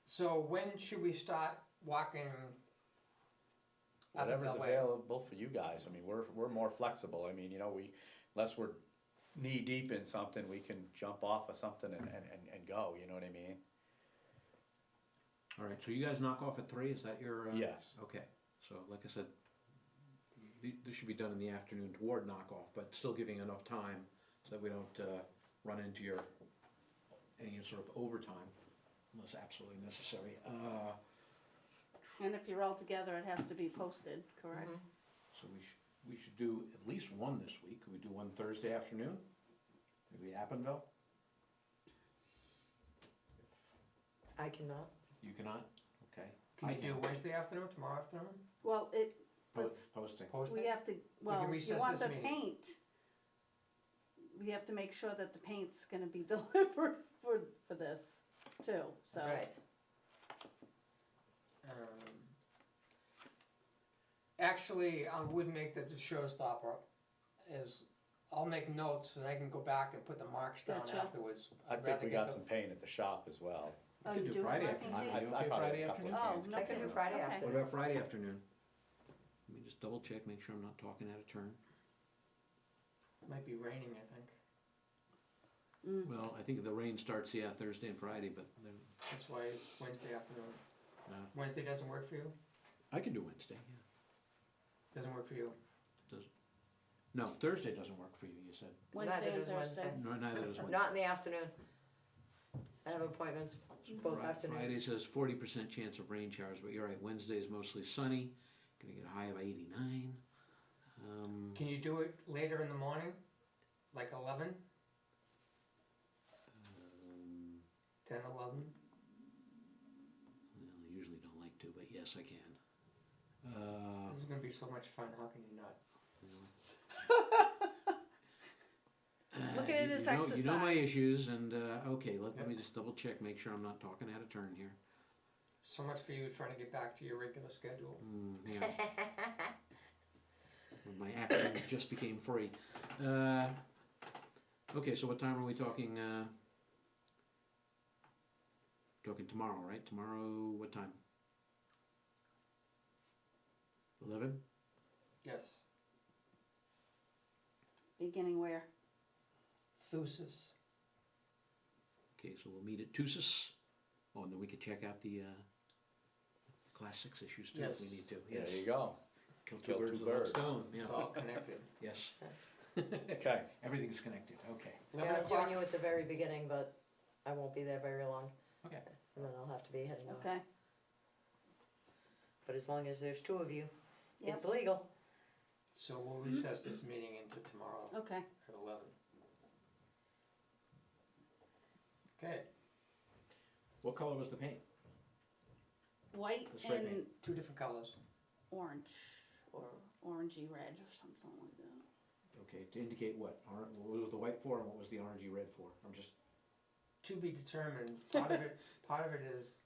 So when should we start walking whatever's Appinville Way? available for you guys, I mean, we're more flexible, I mean, you know, unless we're knee deep in something, we can jump off of something and go, you know what I mean? All right, so you guys knock off at 3, is that your? Yes. Okay, so like I said, this should be done in the afternoon toward knockoff, but still giving enough time so that we don't run into any sort of overtime unless absolutely necessary. And if you're all together, it has to be posted, correct? So we should do at least one this week. Could we do one Thursday afternoon? Maybe Appinville? I cannot. You cannot? Okay. Can I you do can. Wednesday afternoon, tomorrow afternoon? Well, Let's- Posting. Post We it? have to, well, if you recess want this the meeting. paint, we have to make sure that the paint's gonna be delivered for this too, so. Right, Actually, I would make that the showstopper is, I'll make notes and I can go back and put the marks down Gotcha. afterwards. I I'd think rather we get got the- some paint at the shop as well. Oh, Could you do do have Friday marking afternoon. tape? You I okay probably Friday have a couple afternoon? of Oh, cans. no I can do kidding. Friday Okay. What afternoon. about Friday afternoon? Let me just double check, make sure I'm not talking out of turn. Might be raining, I think. Well, I think the rain starts, yeah, Thursday and Friday, but then, That's why Wednesday afternoon. Wednesday doesn't work for you? I can do Wednesday, yeah. Doesn't work for you? No, Thursday doesn't work for you, you said. Wednesday Neither and does Wednesday. Thursday. No, neither does Wednesday. Not in the afternoon. I have appointments both Friday afternoons. says 40% chance of rain showers, but you're right, Wednesday is mostly sunny, gonna get a high of 89. Can you do it later in the morning? Like 11, 10, 11? Well, I usually don't like to, but yes, I can. This is gonna be so much fun, how can you not? Look at it as You know my exercise. issues, and, okay, let me just double check, make sure I'm not talking out of turn here. So much for you trying to get back to your regular schedule. Yeah. When my afternoons just became free. Okay, so what time are we talking, talking tomorrow, right? Tomorrow, what time? 11? Yes. Beginning where? Thusis. Okay, so we'll meet at Tusis. Oh, and then we could check out the Class 6 issues too if we Yes. need to. There Yes. you go. Kill Kill two birds two with one birds. stone. Yeah. It's all connected. Yes. Okay. Everything's connected. Okay. 11 Yeah, I'll o'clock. join you at the very beginning, but I won't be there very long. Okay. And then I'll have to be heading off. Okay, But as long as there's two of you, Yep. it's legal. So we'll recess this meeting into tomorrow okay. at 11. Okay, What color was the paint? White The spray and paint. 2 different colors. orange, or orangey red, or something like that. Okay, to indicate what? What was the white for and what was the orangey red for? I'm just, To be determined. Part of it is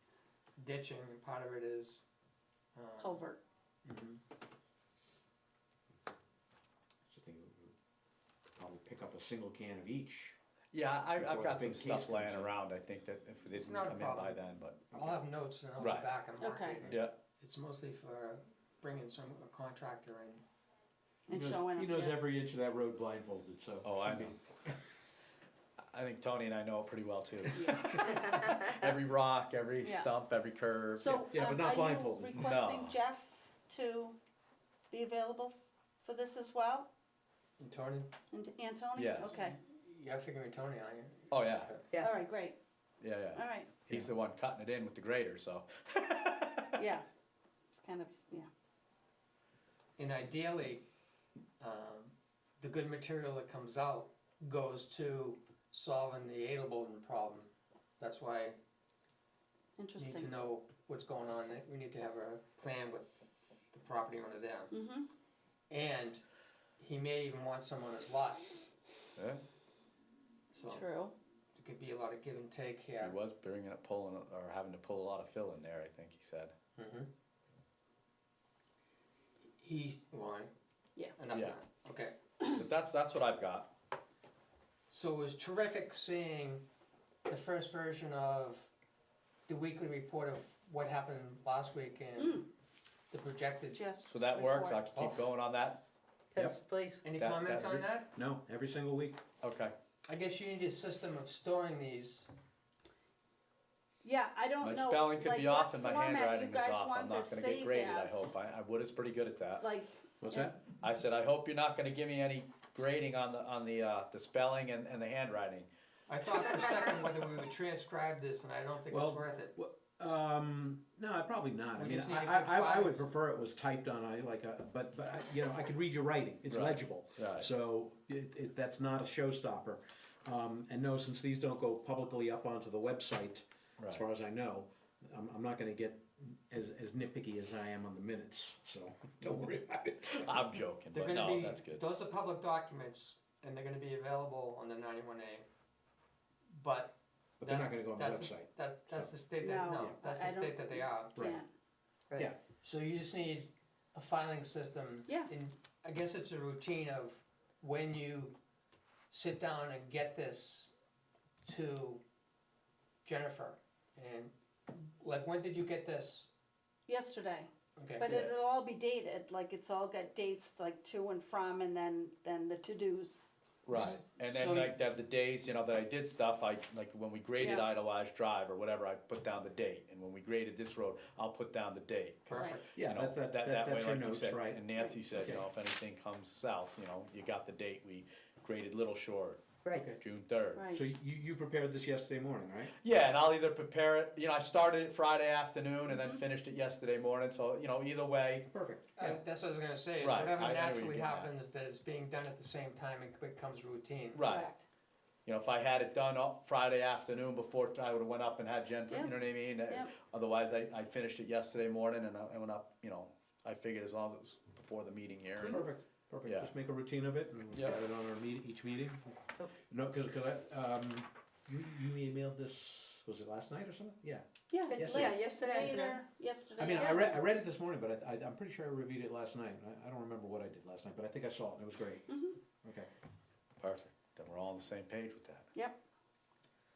ditching and part of it is. Culvert. Mhm. just thinking we would probably pick up a single can of each. Yeah, Before I've the got some big stuff case laying comes in. around, I think that if they It's didn't not a come in by problem. then, but. I'll have notes and I'll Right. go back and mark Okay. it. Yeah, It's mostly for bringing a contractor in. And showing He them, knows yeah. every inch of that road blindfolded, so. oh, I know. I think Tony and I know it pretty well too. Every rock, every Yeah. stump, every curve. So, Yeah, but not are blindfolded. you requesting No. Jeff to be available for this as well? And Tony? And Tony? Yes. Okay, You're figuring Tony, aren't you? Oh, yeah, Yeah. all right, great, yeah, yeah. all right, He's the one cutting it in with the grader, so. yeah. It's kind of, yeah, And ideally, the good material that comes out goes to solving the Adelboden problem. That's why you need to interesting. know what's going on. We need to have a plan with the property owner there. Mm-hmm, And he may even want some on his lot, Yeah, so there true. could be a lot of give and take he here. was pulling, or having to pull a lot of fill in there, I think he said. Mm-hmm. Why? Yeah. Enough of Yeah. that, okay. But that's what I've got. So it was terrific seeing the first version of the weekly report of what happened last week and the projected. Jeff's. So that works, I report. can keep going on that? Yes, please. Any That- comments that on re- that? No, every single week. Okay. I guess you need a system of storing these. Yeah, I don't My know. spelling could like, be what off and my format you handwriting is guys off, want I'm not this gonna get saved graded, I as. hope, Wood is pretty good at that. Like, What's Yeah. that? I said, I hope you're not gonna give me any grading on the spelling and the handwriting. I thought for a second whether we would transcribe this, and I don't think Well, it's worth it. No, probably not. I We mean, just need a good I would files. prefer it was typed on, but you know, I could read your writing, it's Right. legible. Right. So that's not a showstopper. And no, since these don't go publicly up onto the website, as Right. far as I know, I'm not gonna get, as nitpicky as I am on the minutes, so don't worry about it. I'm joking, They're but gonna no, be, that's good. those are public documents, and they're gonna be available on the 91A. But But they're not gonna go on the that's website. That's the state that, No, no, that's the I don't state that they are. Right. Can't. Right. Yeah. So you just need a filing system. Yeah. And I guess it's a routine of when you sit down and get this to Jennifer. And like, when did you get this? Yesterday, Okay. but Yeah. it'll all be dated, like it's all got dates like to and from and then the to-dos. Right, and So- then like the days, you know, that I did stuff, like when we graded Yeah. Idlewild Drive or whatever, I put down the date, and when we graded this road, I'll put down the date. 'Cause, Perfect. Yeah, you know, that's, that that's way, your like you notes, said, right? and Nancy said, you Okay. know, if anything comes south, you know, you got the date, we graded Little Short, Right. Okay. June 3rd. Right. So you prepared this yesterday morning, right? Yeah, and I'll either prepare it, you know, I started it Friday afternoon and then Mhm. finished it yesterday morning, so, you know, either way, Perfect, yeah. That's what I was gonna say, is Right, whatever I knew you'd naturally get that. happens, that it's being done at the same time, it becomes routine. right. Correct. You know, if I had it done up Friday afternoon before I would've went up and had Jen, Yeah. you know what I mean? Yep. Otherwise, I finished it yesterday morning and I went up, you know, I figured as long as it was before the meeting here. and- Perfect, perfect, Yeah. just make a routine of it and Yeah. get it on our each meeting. Yep. No, cause you emailed this, was it last night or something? Yeah. Yeah. Yes, Yeah, late- yesterday afternoon. later, yesterday. I mean, yeah. I read it this morning, but I'm pretty sure I reviewed it last night. I don't remember what I did last night, but I think I saw it and it was great. Mhm. Okay. Perfect, then we're all on the same page with that.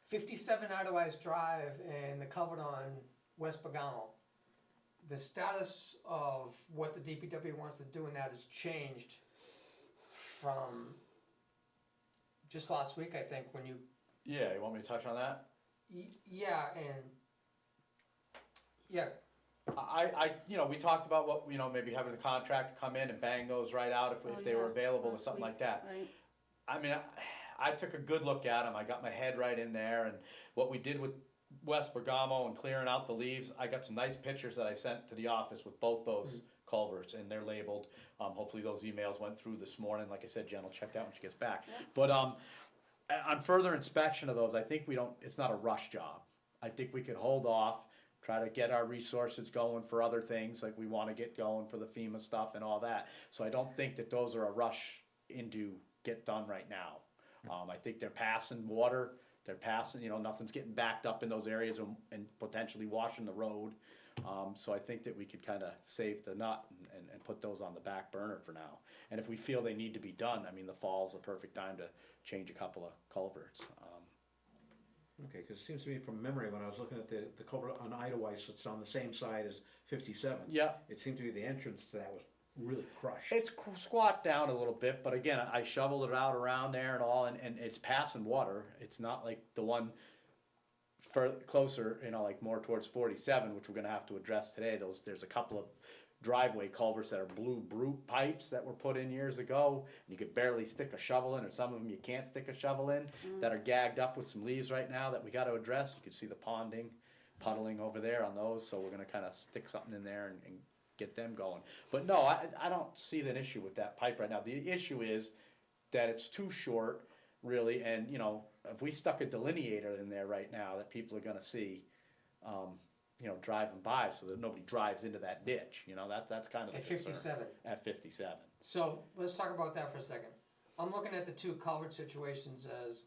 57 Idlewild Drive and the culvert on West Pagano. The status of what the DPW wants to do in that has changed from just last week, I think, when you, Yeah, you want me to touch on that? yeah, and, yeah, You know, we talked about what, you know, maybe having the contractor come in and bang those right out if Oh, they were yeah, available or last something week. like that. Right. I mean, I took a good look at them, I got my head right in there, and what we did with West Bergamo and clearing out the leaves, I got some nice pictures that I sent to the office with both those culverts, and they're labeled. Hopefully those emails went through this morning, like I said, Jen will check that when she gets back. Yeah. But, on further inspection of those, I think it's not a rush job. I think we could hold off, try to get our resources going for other things, like we wanna get going for the FEMA stuff and all that. So I don't think that those are a rush into get done right now. I think they're passing water, they're passing, you know, nothing's getting backed up in those areas and potentially washing the road. So I think that we could kinda save the nut and put those on the back burner for now. And if we feel they need to be done, I mean, the fall's the perfect time to change a couple of culverts. Okay, cause it seems to me from memory, when I was looking at the culvert on Idlewild, it's on the same side as 57. Yeah, It seemed to be the entrance to that was really crushed. it's squat down a little bit, but again, I shoveled it out around there and all, and it's passing water. It's not like the one closer, you know, like more towards 47, which we're gonna have to address today. There's a couple of driveway culverts that are blue brute pipes that were put in years ago. And you could barely stick a shovel in, or some of them you can't stick a shovel in, that are gagged up with some leaves right now that we gotta address. You can see the puddling over there on those, so we're gonna kinda stick something in there and get them going. But no, I don't see an issue with that pipe right now. The issue is that it's too short, really, and, you know, if we stuck a delineator in there right now that people are gonna see, you know, driving by, so that nobody drives into that ditch, you know, that's kind of the at concern. 57. At 57. So, let's talk about that for a second. I'm looking at the two culvert situations as,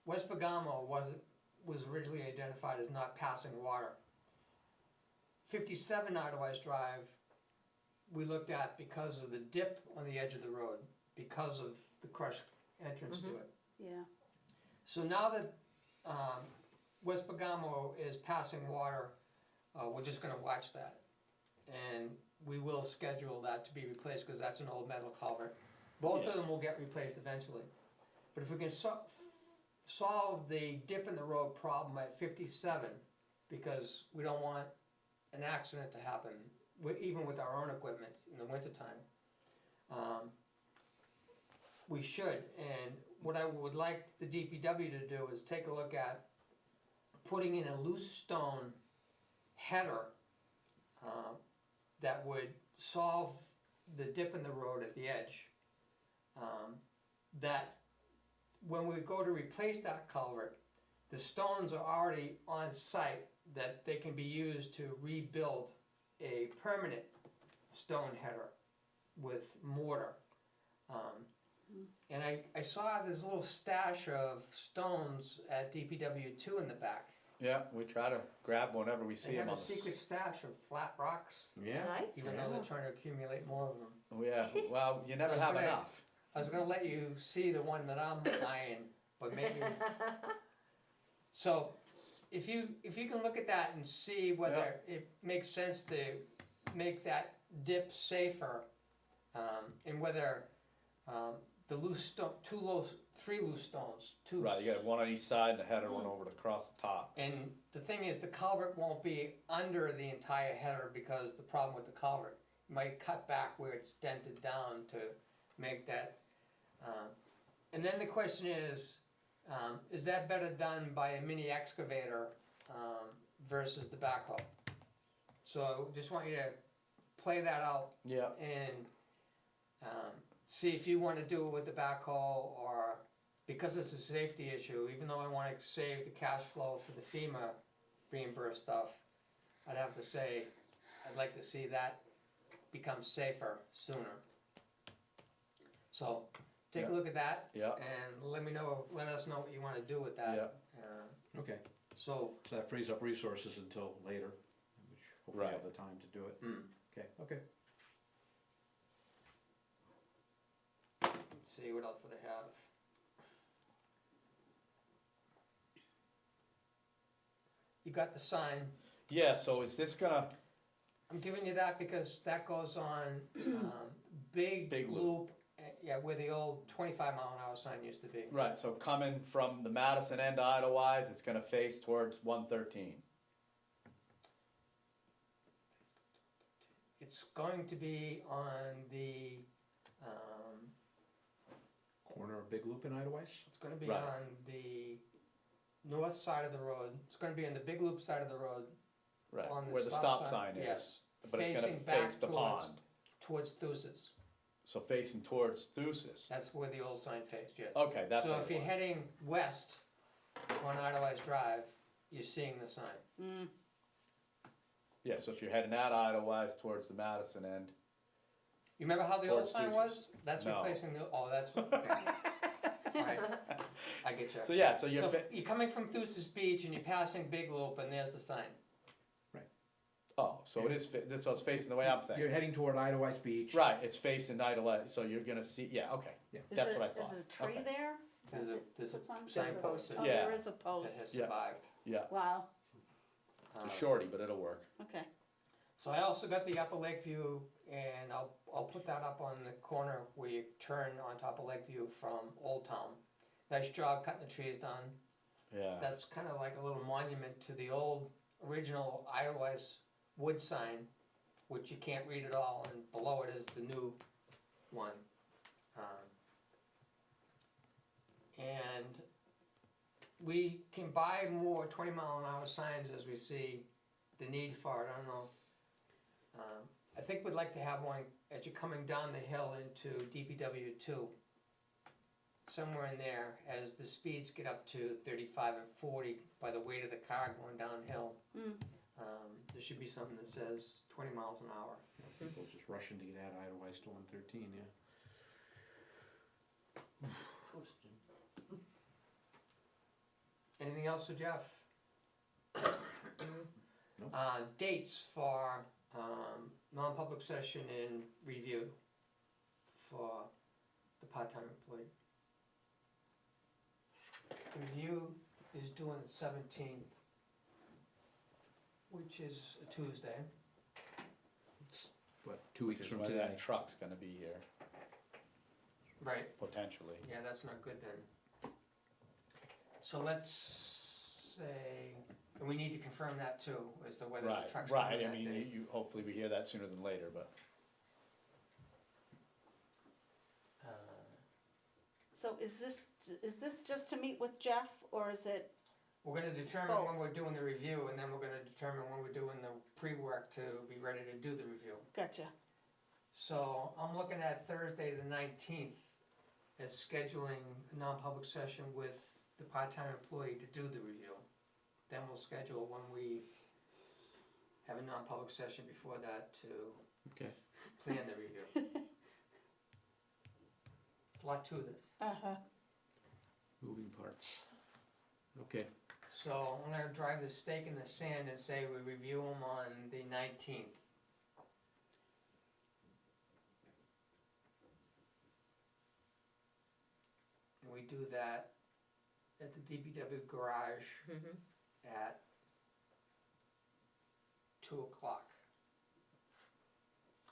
West Pagano was originally identified as not passing water. 57 Idlewild Drive, we looked at because of the dip on the edge of the road, because of the crushed entrance to it. Yeah. So now that West Pagano is passing water, we're just gonna watch that. And we will schedule that to be replaced, because that's an old metal culvert. Both of them will get replaced eventually. But if we can solve the dip in the road problem at 57, because we don't want an accident to happen, even with our own equipment in the wintertime, we should. And what I would like the DPW to do is take a look at putting in a loose stone header that would solve the dip in the road at the edge. That when we go to replace that culvert, the stones are already on site that they can be used to rebuild a permanent stone header with mortar. And I saw this little stash of stones at DPW two in the back. Yeah, we try to grab whenever we see They them have on a the. secret stash of flat rocks, Yeah. Nice. even though they're trying to accumulate more of them. Oh, yeah, well, you never it's have gonna- enough. I was gonna let you see the one that I'm eyeing, but maybe. So, if you can look at that and see whether it makes sense to make that dip safer, and whether, the loose stone, three loose stones, two. Right, you got one on each side and a header one over across the top. And the thing is, the culvert won't be under the entire header because the problem with the culvert, you might cut back where it's dented down to make that. And then the question is that better done by a mini excavator versus the backhoe? So just want you to play that out Yeah, and see if you want to do it with the backhoe, or because it's a safety issue, even though I want to save the cash flow for the FEMA reimbursed stuff, I'd have to say, I'd like to see that become safer sooner. So, take a look at that yeah, and let us know what you want to do with that. yeah. Okay, So, so that frees up resources until later, which hopefully Right. have the time to do it. Okay. let's see, what else did I have? You got the sign. Yeah, so is this gonna, I'm giving you that because that goes on Big Big Loop. Loop, yeah, where the old 25-mile-an-hour sign used to be. right, so coming from the Madison end Idlewise, it's gonna face towards 113. It's going to be on the, Corner of Big Loop and Idlewise? it's gonna be Right. on the north side of the road. It's gonna be on the Big Loop side of the road, Right, on the where the stop sign is. Yes, But it's gonna facing back face the towards- pond, towards Thusis. so facing towards Thusis. That's where the old sign faced, yes. Okay, that's So what if it you're was. heading west on Idlewise Drive, you're seeing the sign. Yeah, so if you're heading out Idlewise towards the Madison end, You remember how the old Towards sign Thusis. was? That's No. replacing the, oh, that's what, okay. Alright, I get you. so yeah, so you're, So fa- you're coming from Thusis Beach and you're passing Big Loop and there's the sign. oh, so it is, so it's facing the way I'm saying. You're heading toward Idlewise Beach. Right, it's facing Idlewise, so you're gonna see, yeah, okay, that's what I Is thought. it a tree Okay. there? There's a What's on- signpost Oh, Yeah. there is a that post. has Yeah. survived. Yeah, Wow, it's a Um, shorty, but it'll work. okay. So I also got the Upper Lakeview, and I'll put that up on the corner where you turn on top of Lakeview from Old Town. Nice job cutting the trees down. Yeah, That's kind of like a little monument to the old original Idlewise wood sign, which you can't read at all, and below it is the new one. And we can buy more 20-mile-an-hour signs as we see the need for it. I don't know. I think we'd like to have one as you're coming down the hill into DPW 2. Somewhere in there, as the speeds get up to 35 and 40 by the weight of the car going downhill. There should be something that says 20 miles an hour. People just rushing to get out of Idlewise to 113, yeah. Anything else for Jeff? No. Dates for non-public session and review for the part-time employee. Review is due on the 17th, which is a Tuesday. What, 2 weeks which is from when today? that truck's gonna be here, Right. potentially. Yeah, that's not good then. So let's say, and we need to confirm that too, as to whether the Right, truck's right, coming I that mean, day. you, hopefully we hear that sooner than later, but. So is this just to meet with Jeff, or is it, We're gonna determine when Both. we're doing the review, and then we're gonna determine when we're doing the pre-work to be ready to do the review. gotcha, So I'm looking at Thursday the 19th as scheduling a non-public session with the part-time employee to do the review. then we'll schedule when we have a non-public session before that to Okay. plan the review. A lot to this. Uh-huh. Moving parts. Okay. So I'm gonna drive the stake in the sand and say we review them on the 19th. And we do that at the DPW garage Mhm. at 2 o'clock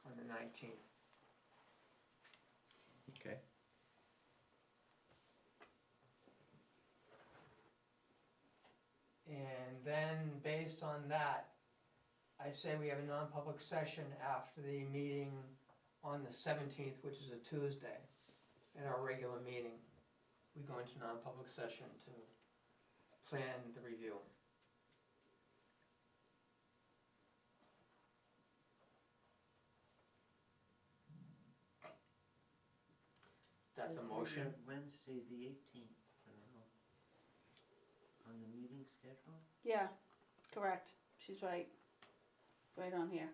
on the 19th. Okay. And then based on that, I say we have a non-public session after the meeting on the 17th, which is a Tuesday, at our regular meeting. We go into non-public session to plan the review. That's a Says motion. here Wednesday, the 18th, I don't know. On the meeting schedule? Yeah, correct. She's right. Right on here.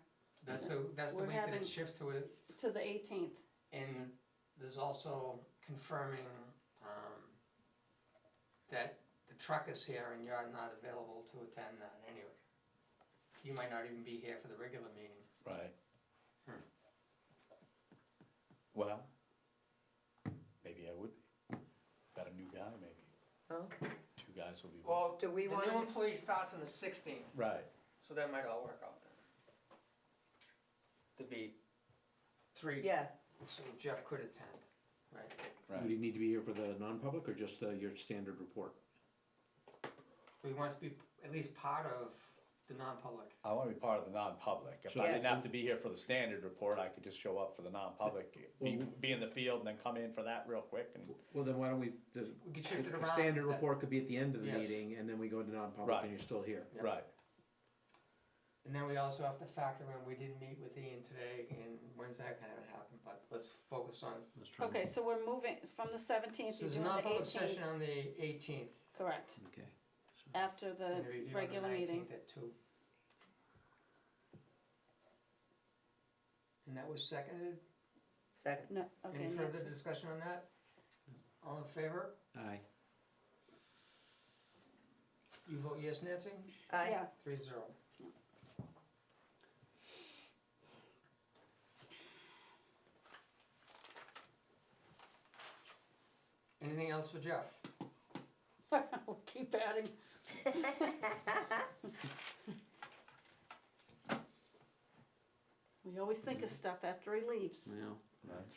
That's the We're week that having- it shifts to it. To the 18th. And there's also confirming, that the truck is here and you're not available to attend that anyway. You might not even be here for the regular meeting. Right. Hmm. Well, maybe I would be. Got a new guy, maybe. Oh, 2 guys will be. Well, Do we the wanna- new employee starts on the 16th, Right. so that might all work out then. To be 3, yeah, so Jeff could attend, right? Right. Would he need to be here for the non-public or just your standard report? He wants to be at least part of the non-public. I wanna be part of the non-public. If So I didn't Yes. have to be here for the standard report, I could just show up for the non-public, be in the field and then come in for that real quick and. Well, then why don't we, We could shift it the around. standard that- report could be at the end of the Yes. meeting, and then we go into non-public Right. and you're still here. Yeah. Right. And then we also have to factor in, we didn't meet with Ian today, and when's that gonna happen, but let's focus on. Let's try. Okay, so we're moving from the 17th, So you're there's a doing the non-public session 18th. on the 18th, Correct. Okay. After the and the review on the regular meeting. 19th at 2. And that was seconded, second. No, okay, any further Nancy. discussion on that? All in favor? Aye. You vote yes, Nancy? Yeah, 3-0. Anything else for Jeff? we'll keep adding. We always think of stuff after he leaves. Well, Right.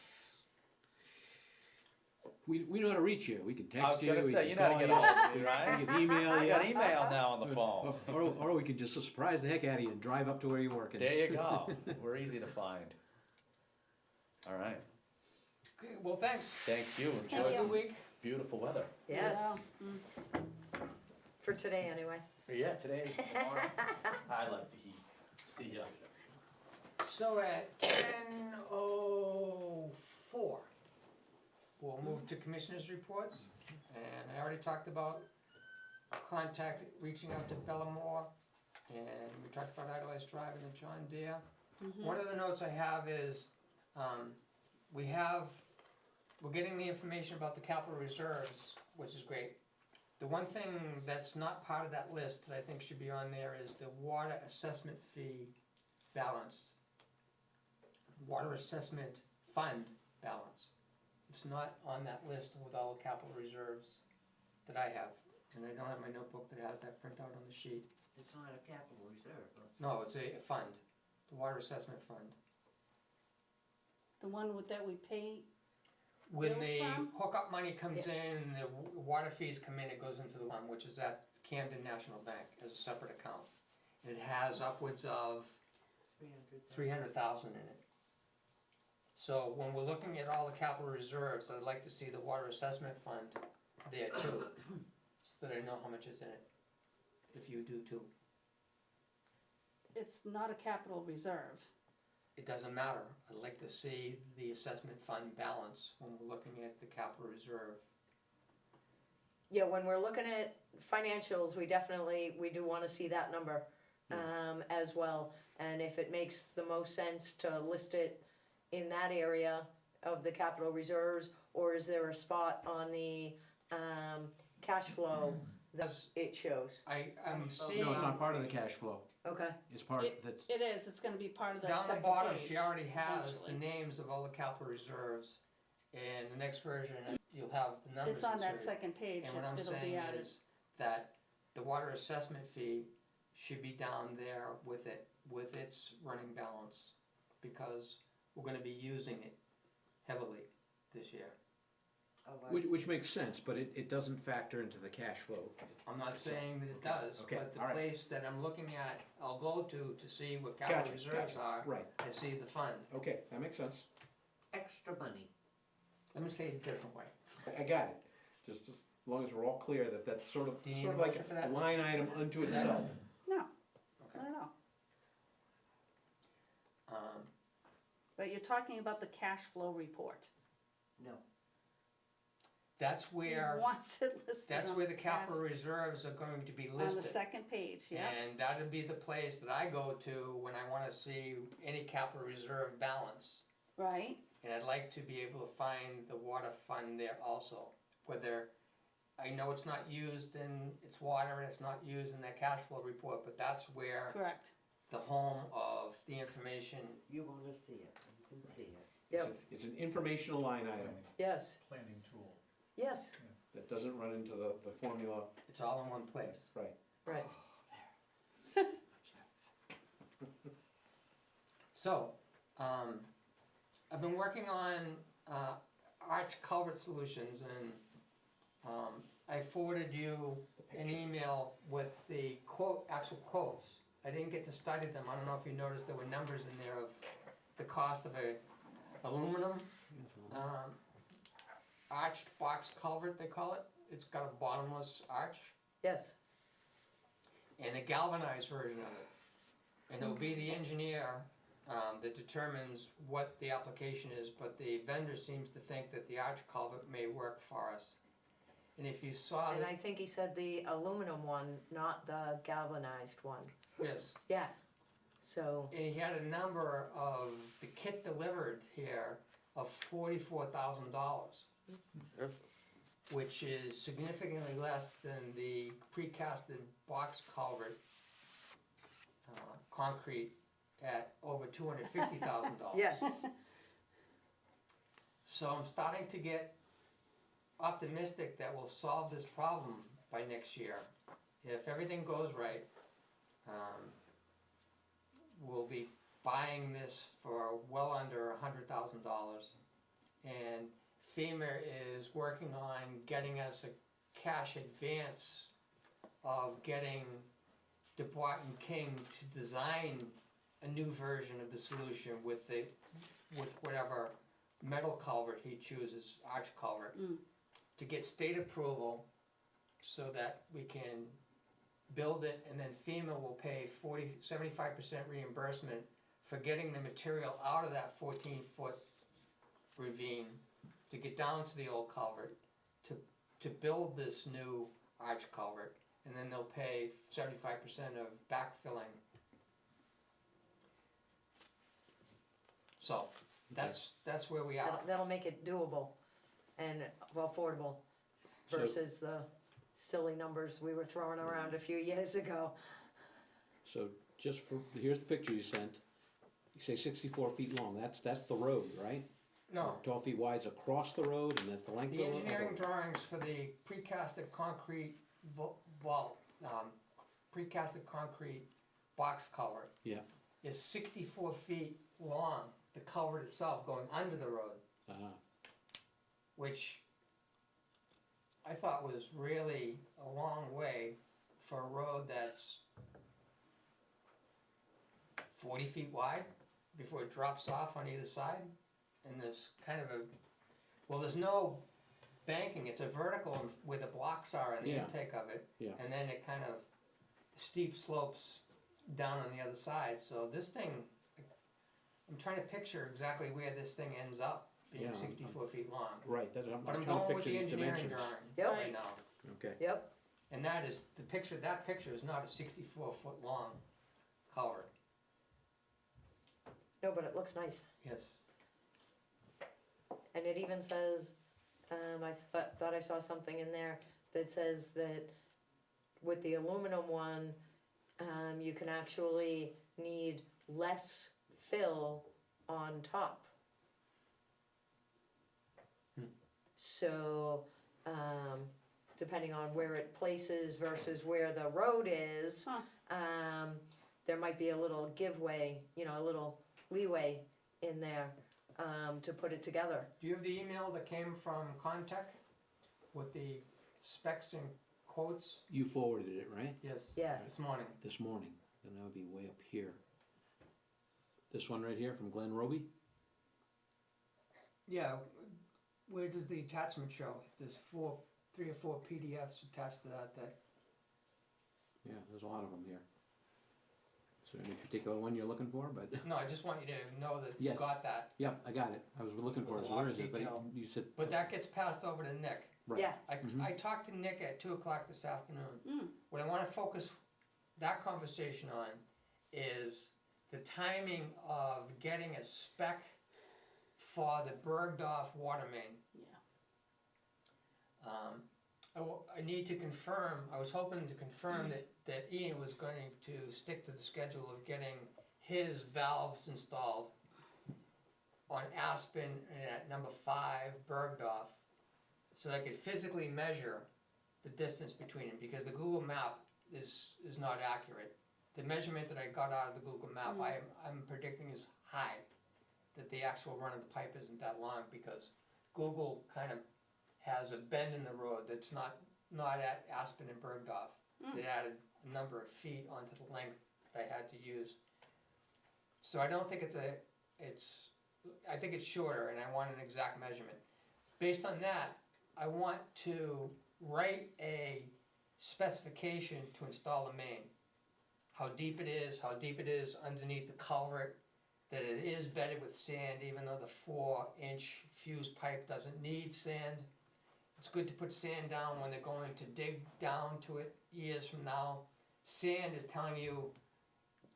we know how to reach you. We can I was text you. gonna we say, can you know how to call get you, ahold of me, right? We can email I you. got email now on the phone. Or we can just surprise the heck out of you and drive up to where you're working. There you go. We're easy to find. All right. Okay, well, thanks. Thank you. Thank Enjoy Have a you. some good week. beautiful weather. Yes, Yeah, for today anyway. Yeah, today, tomorrow. I like the heat. See ya. So at 10:04, we'll move to commissioners' reports. And I already talked about reaching out to Bellamore, and we talked about Idolize Drive and the John Deere. One of the notes I have is, we're getting the information about the capital reserves, which is great. The one thing that's not part of that list that I think should be on there is the water assessment fee balance. Water assessment fund balance. It's not on that list with all the capital reserves that I have, and I don't have my notebook that has that printout on the sheet. It's not a capital reserve, huh? No, it's a fund, the water assessment fund. the one that we pay, When Bills the from? hookup money comes in, and the water fees come in, it goes into the one, which is at Camden National Bank as a separate account. And it has upwards of 300,000. 300,000 in it. So when we're looking at all the capital reserves, I'd like to see the water assessment fund there too, so that I know how much is in it, if you do too. it's not a capital reserve. It doesn't matter, I'd like to see the assessment fund balance when we're looking at the capital reserve. Yeah, when we're looking at financials, we do wanna see that number, as well. And if it makes the most sense to list it in that area of the capital reserves, or is there a spot on the, cash flow that That's, it shows? I'm seeing. No, it's not part of the cash flow. Okay, It's part, that's, It is, it's gonna be part of that Down the second bottom, page she already has the eventually. names of all the capital reserves, and the next version, you'll have the numbers It's on that inserted. second page, And what I'm it'll be saying added. is that the water assessment fee should be down there with it, with its running balance, because we're gonna be using it heavily this year. Oh, which makes sense, but it doesn't factor into the cash flow. I'm not saying that it does, okay, but the all right. place that I'm looking at, I'll go to see what Gotcha, capital reserves gotcha, are, right, I see the fund. okay, that makes sense. Extra money. Let me say it a different way. I got it, just as long as we're all clear that that's sort of Do you need like a motion for a that? line item unto itself. No, Okay. not at all. Um, But you're talking about the cash flow report. No. That's He where, wants it listed that's on where the cash- capital reserves are going to be On the listed. second page, yeah. And that'd be the place that I go to when I wanna see any capital reserve balance. Right, And I'd like to be able to find the water fund there also, whether, I know it's not used in, it's water and it's not used in that cash flow report, but that's where correct. the home of the information, You wanna see it, you can see it. yep, It's an informational line item yes, Planning tool. yes, that doesn't run into the formula, it's all in one place. right. right. So, I've been working on, arch culvert solutions and, I forwarded you an email with the quote, actual quotes. I didn't get to study them, I don't know if you noticed there were numbers in there of the cost of a aluminum, arched box culvert, they call it. It's got a bottomless arch, Yes, and a galvanized version of it. And it'll be the engineer, that determines what the application is, but the vendor seems to think that the arch culvert may work for us. And if you saw and the, I think he said the aluminum one, not the galvanized one, yes, yeah, so, and he had a number of the kit delivered here of $44,000, which is significantly less than the precasted box culvert, concrete at over $250,000. yes, So I'm starting to get optimistic that we'll solve this problem by next year. If everything goes right, we'll be buying this for well under $100,000. And FEMA is working on getting us a cash advance of getting DuBois and King to design a new version of the solution with whatever metal culvert he chooses, arch culvert, to get state approval so that we can build it, and then FEMA will pay 75% reimbursement for getting the material out of that 14-foot ravine to get down to the old culvert, to build this new arch culvert, and then they'll pay 75% of backfilling. So, that's where we are. that'll make it doable and affordable So- versus the silly numbers we were throwing around a few years ago. So just for, here's the picture you sent. You say 64 feet long, that's the road, right? No, 12 feet wide's across the road, and that's the length of the the road? engineering drawings for the precasted concrete precasted concrete box culvert Yeah, is 64 feet long, the culvert itself going under the road, which I thought was really a long way for a road that's 40 feet wide before it drops off on either side. And there's kind of there's no banking, it's a vertical where the blocks are in the Yeah. intake of it. yeah. And then it kind of steep slopes down on the other side, so this thing, I'm trying to picture exactly where this thing ends up, being Yeah, 64 feet long. Right, But I'm I'm trying to going with picture the these engineering dimensions. drawing Yep. right now. Okay. Yep, And that is, that picture is not a 64-foot long culvert. no, but it looks nice. Yes. And it even says, I thought I saw something in there that says that with the aluminum one, you can actually need less fill on top. So, depending on where it places versus where the road is, Huh. there might be a little giveaway, a little leeway in there, to put it together. Do you have the email that came from Contech with the specs and quotes? You forwarded it, right? Yes. Yeah. This morning. This morning, then that would be way up here. This one right here from Glenn Roby? Yeah, where does the attachment show? There's 3 or 4 PDFs attached to that. Yeah, there's a lot of them here. Is there any particular one you're looking for? But No, I just want you to know that you Yes. got that. yep, I got it. I was looking for With it. a So lot where of is it? But detail. you said. But that gets passed over to Nick. Right. Yeah, Mhm. I talked to Nick at 2 o'clock this afternoon. Mm. What I wanna focus that conversation on is the timing of getting a spec for the Bergdorf water main. Yeah. I need to confirm, I was hoping to confirm that Ian was going to stick to the schedule of getting his valves installed on Aspen and at number 5 Bergdorf, so I could physically measure the distance between them, because the Google map is not accurate. The measurement that I got out of the Google map, I'm predicting is high, that the actual run of the pipe isn't that long, because Google kind of has a bend in the road that's not at Aspen and Bergdorf. It added a number of feet onto the length that I had to use. So I don't think I think it's shorter, and I want an exact measurement. Based on that, I want to write a specification to install the main. How deep it is underneath the culvert, that it is bedded with sand, even though the 4-inch fused pipe doesn't need sand. It's good to put sand down when they're going to dig down to it years from now. Sand is telling you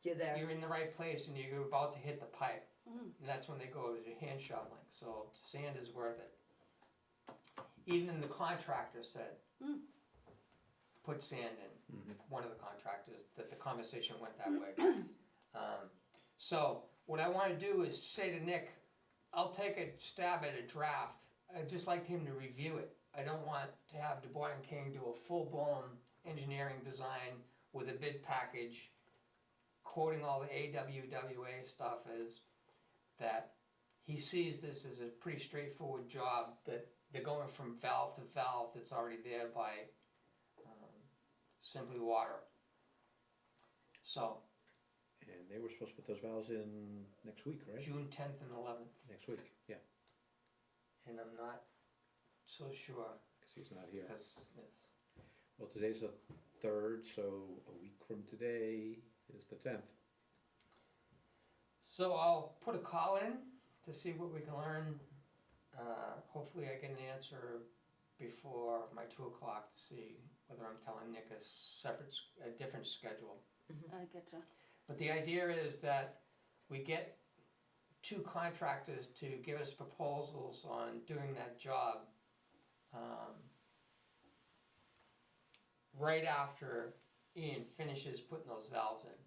you're there. you're in the right place and you're about to hit the pipe. Mm. And that's when they go to hand shoveling, so sand is worth it. Even the contractor said, put sand in, one of the contractors, that the conversation went that way. So, what I wanna do is say to Nick, I'll take a stab at a draft, I'd just like him to review it. I don't want to have Du Bois and King do a full-blown engineering design with a bid package, quoting all the AWWA stuff, is that he sees this as a pretty straightforward job, that they're going from valve to valve that's already there by Simply Water. So, And they were supposed to put those valves in next week, right? June 10th and 11th, Next week, yeah, and I'm not so sure, because he's not here. because Well, today's the 3rd, so a week from today is the 10th. so I'll put a call in to see what we can learn. Hopefully I get an answer before my 2 o'clock to see whether I'm telling Nick a different schedule. I getcha. But the idea is that we get 2 contractors to give us proposals on doing that job, right after Ian finishes putting those valves in.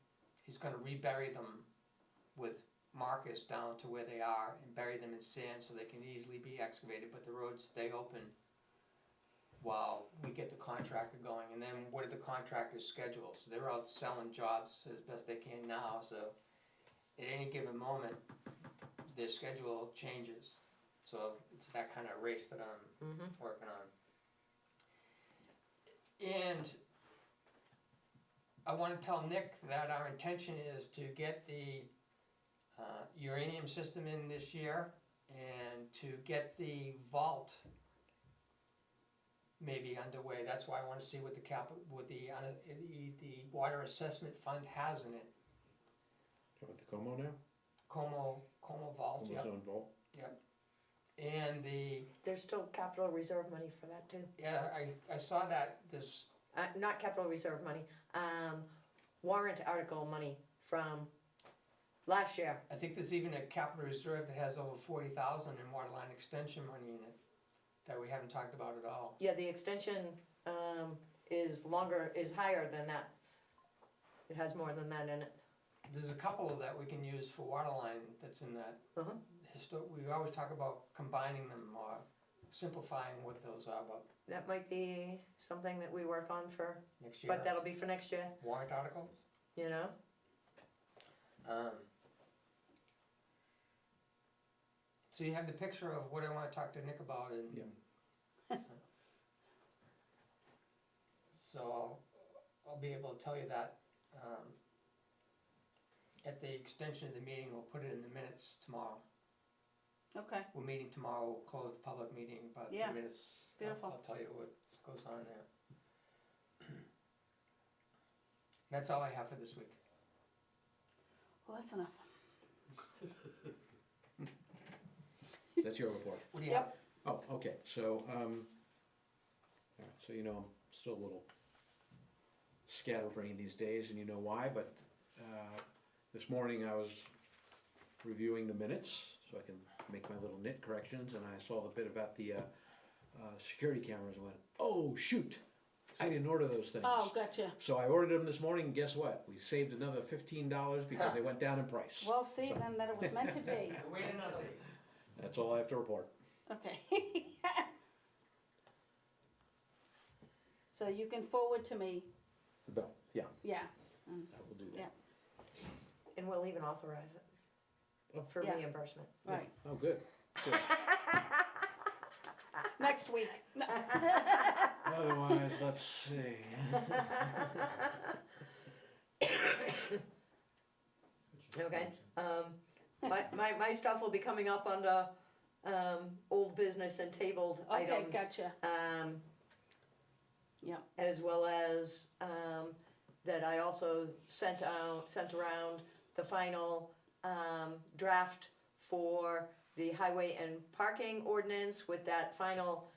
He's gonna rebury them with markers down to where they are and bury them in sand so they can easily be excavated, but the roads stay open while we get the contractor going. And then what are the contractors' schedules? So they're out selling jobs as best they can now, so at any given moment, their schedule changes. So it's that kind of race that I'm working on. And I wanna tell Nick that our intention is to get the uranium system in this year, and to get the vault maybe underway. That's why I wanna see what the water assessment fund has in it. With the Como now? Como vault, Como yep. Zone Vault? Yep. And There's still capital reserve money for that too. yeah, I saw that this, Not capital reserve money, warrant article money from last year. I think there's even a capital reserve that has over 40,000 in water line extension money in it that we haven't talked about at all. Yeah, the extension, is higher than that. It has more than that in it. There's a couple that we can use for water line that's in that. Uh-huh. We always talk about combining them or simplifying what those are, but That might be something that we work on for, next year. but that'll be for next year, Warrant articles. you know? So you have the picture of what I wanna talk to Nick about and. Yeah. So I'll be able to tell you that, at the extension of the meeting, we'll put it in the minutes tomorrow. Okay, We're meeting tomorrow, we'll close the public meeting, but Yeah, the minutes, beautiful. I'll tell you what goes on there. That's all I have for this week. well, that's enough. That's your report. What do you have? Yep. Oh, okay, so, all right, so you know, I'm still a little scatterbrained these days, and you know why, but, this morning I was reviewing the minutes, so I can make my little nit corrections, and I saw the bit about the, security cameras and went, oh, shoot, I didn't order those things. Oh, gotcha. So I ordered them this morning, and guess what? We saved another $15 because they went down in price. Well, see, So- then that it was meant to be. Wait another week. That's all I have to report. Okay. So you can forward to me, The bill, yeah, yeah, I will do that. Yeah. And we'll even authorize it Oh. for Yeah. reimbursement. right, Oh, good. Good. next week. Otherwise, let's see. Okay, my stuff will be coming up under, old business and tabled Okay, items. gotcha, yep, As well as, that I also sent around the final, draft for the highway and parking ordinance with that final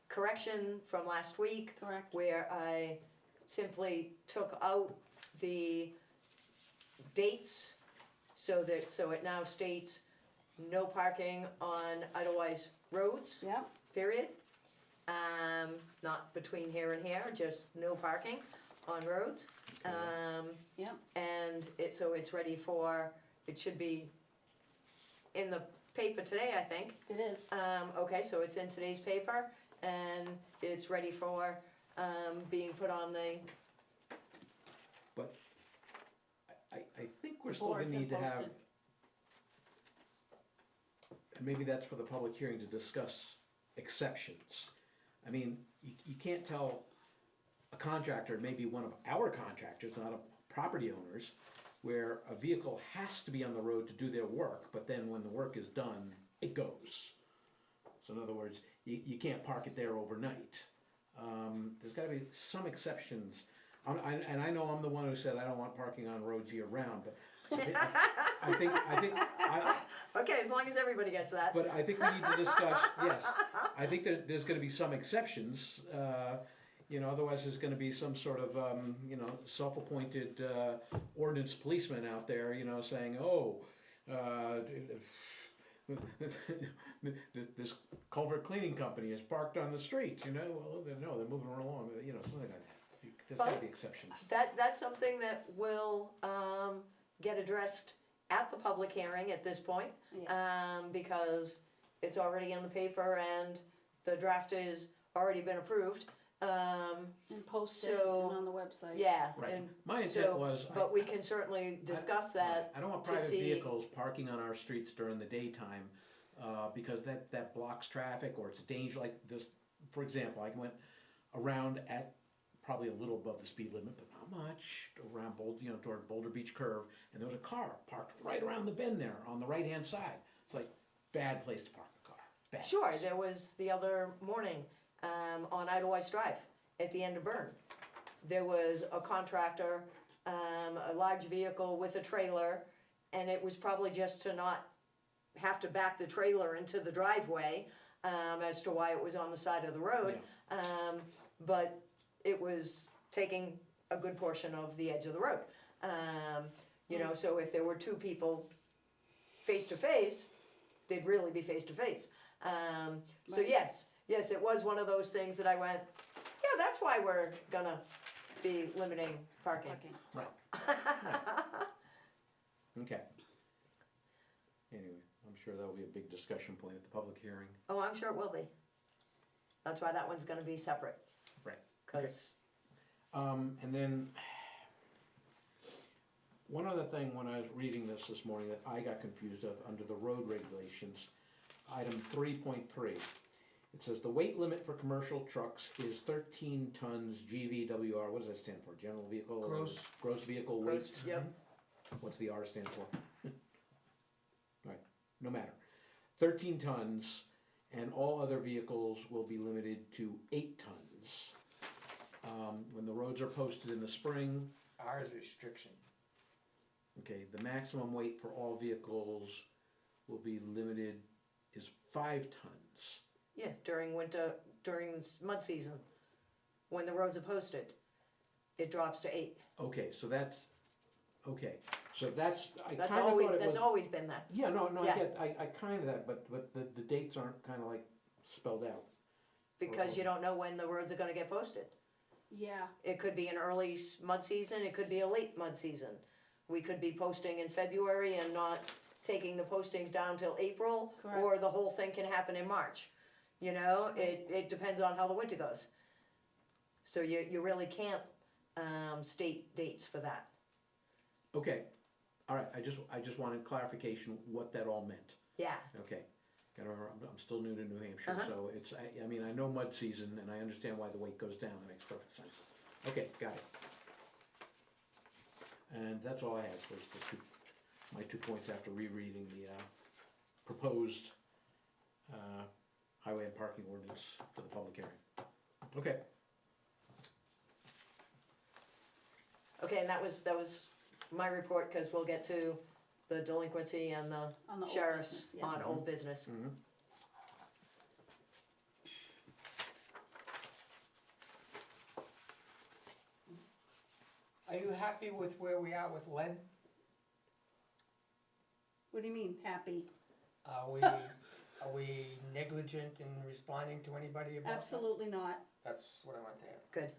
correction from last week, correct, where I simply took out the dates so it now states no parking on Idlewise roads, yep, period. Not between here and here, just no parking on roads. yep, And it's ready for, it should be in the paper today, I think. it is, Okay, so it's in today's paper and it's ready for, being put on the, But I think we're still gonna Boards and need to have, posted. and maybe that's for the public hearing to discuss exceptions. I mean, you can't tell a contractor, maybe one of our contractors, not a property owners, where a vehicle has to be on the road to do their work, but then when the work is done, it goes. So in other words, you can't park it there overnight. There's gotta be some exceptions. And I know I'm the one who said I don't want parking on roads year round, but I think, okay, as long as everybody gets that. but I think we need to discuss, yes, I think there's gonna be some exceptions, you know, otherwise there's gonna be some sort of, you know, self-appointed, ordinance policeman out there, you know, saying, oh, this culvert cleaning company is parked on the street, you know, well, no, they're moving along, you know, something like that. There's gotta be exceptions. That's something that will, get addressed at the public hearing at this point. Because it's already in the paper and the draft has already been approved. and posted and So, on the website. Yeah, Right. and My intent so, was, but we can certainly discuss that. I don't want to private see- vehicles parking on our streets during the daytime, because that blocks traffic, or it's a danger, like this, for example, I went around at probably a little above the speed limit, but not much, around toward Boulder Beach Curve, and there was a car parked right around the bend there, on the right-hand side. It's like, bad place to park a car, bad Sure, place. there was the other morning, on Idlewise Drive at the end of Burn. There was a contractor, a large vehicle with a trailer, and it was probably just to not have to back the trailer into the driveway, as to why it was on the side of the road. But it was taking a good portion of the edge of the road. You know, so if there were two people face to face, they'd really be face to face. So Right. yes, it was one of those things that I went, yeah, that's why we're gonna be limiting parking. Okay. Anyway, I'm sure that'll be a big discussion point at the public hearing. Oh, I'm sure it will be. That's why that one's gonna be separate. Right. 'Cause, And then, one other thing, when I was reading this morning, that I got confused of, under the road regulations, item 3.3. It says the weight limit for commercial trucks is 13 tons GVWR, what does that stand for, general vehicle? or Gross. Gross vehicle weight? gross, yep, What's the R stand for? Right, no matter. 13 tons, and all other vehicles will be limited to 8 tons. When the roads are posted in the spring, Ours restriction. okay, the maximum weight for all vehicles will be limited is 5 tons. yeah, during winter, during mud season, when the roads are posted, it drops to 8. Okay, so that's, okay, so that's, I That's kinda always, thought it was. that's always been that, Yeah, no, Yeah. I kinda that, but the dates aren't kinda like spelled out. because you don't know when the roads are gonna get posted. Yeah, It could be an early mud season, it could be a late mud season. We could be posting in February and not taking the postings down till April, or Correct. the whole thing can happen in March. You know, it depends on how the winter goes. So you really can't, state dates for that. Okay, alright, I just wanted clarification what that all meant. Yeah, Okay, gotta remember, I'm still new to New Hampshire, Uh-huh. so it's, I mean, I know mud season, and I understand why the weight goes down, that makes perfect sense. Okay, got it. And that's all I had, was my 2 points after rereading the, proposed, highway and parking ordinance for the public hearing. Okay, okay, and that was my report, cause we'll get to the delinquency and the on the old sheriff's business, yeah. on old business. mhm. Are you happy with where we are with lead? What do you mean, happy? Are we negligent in responding to anybody about that? Absolutely not. That's what I want to hear.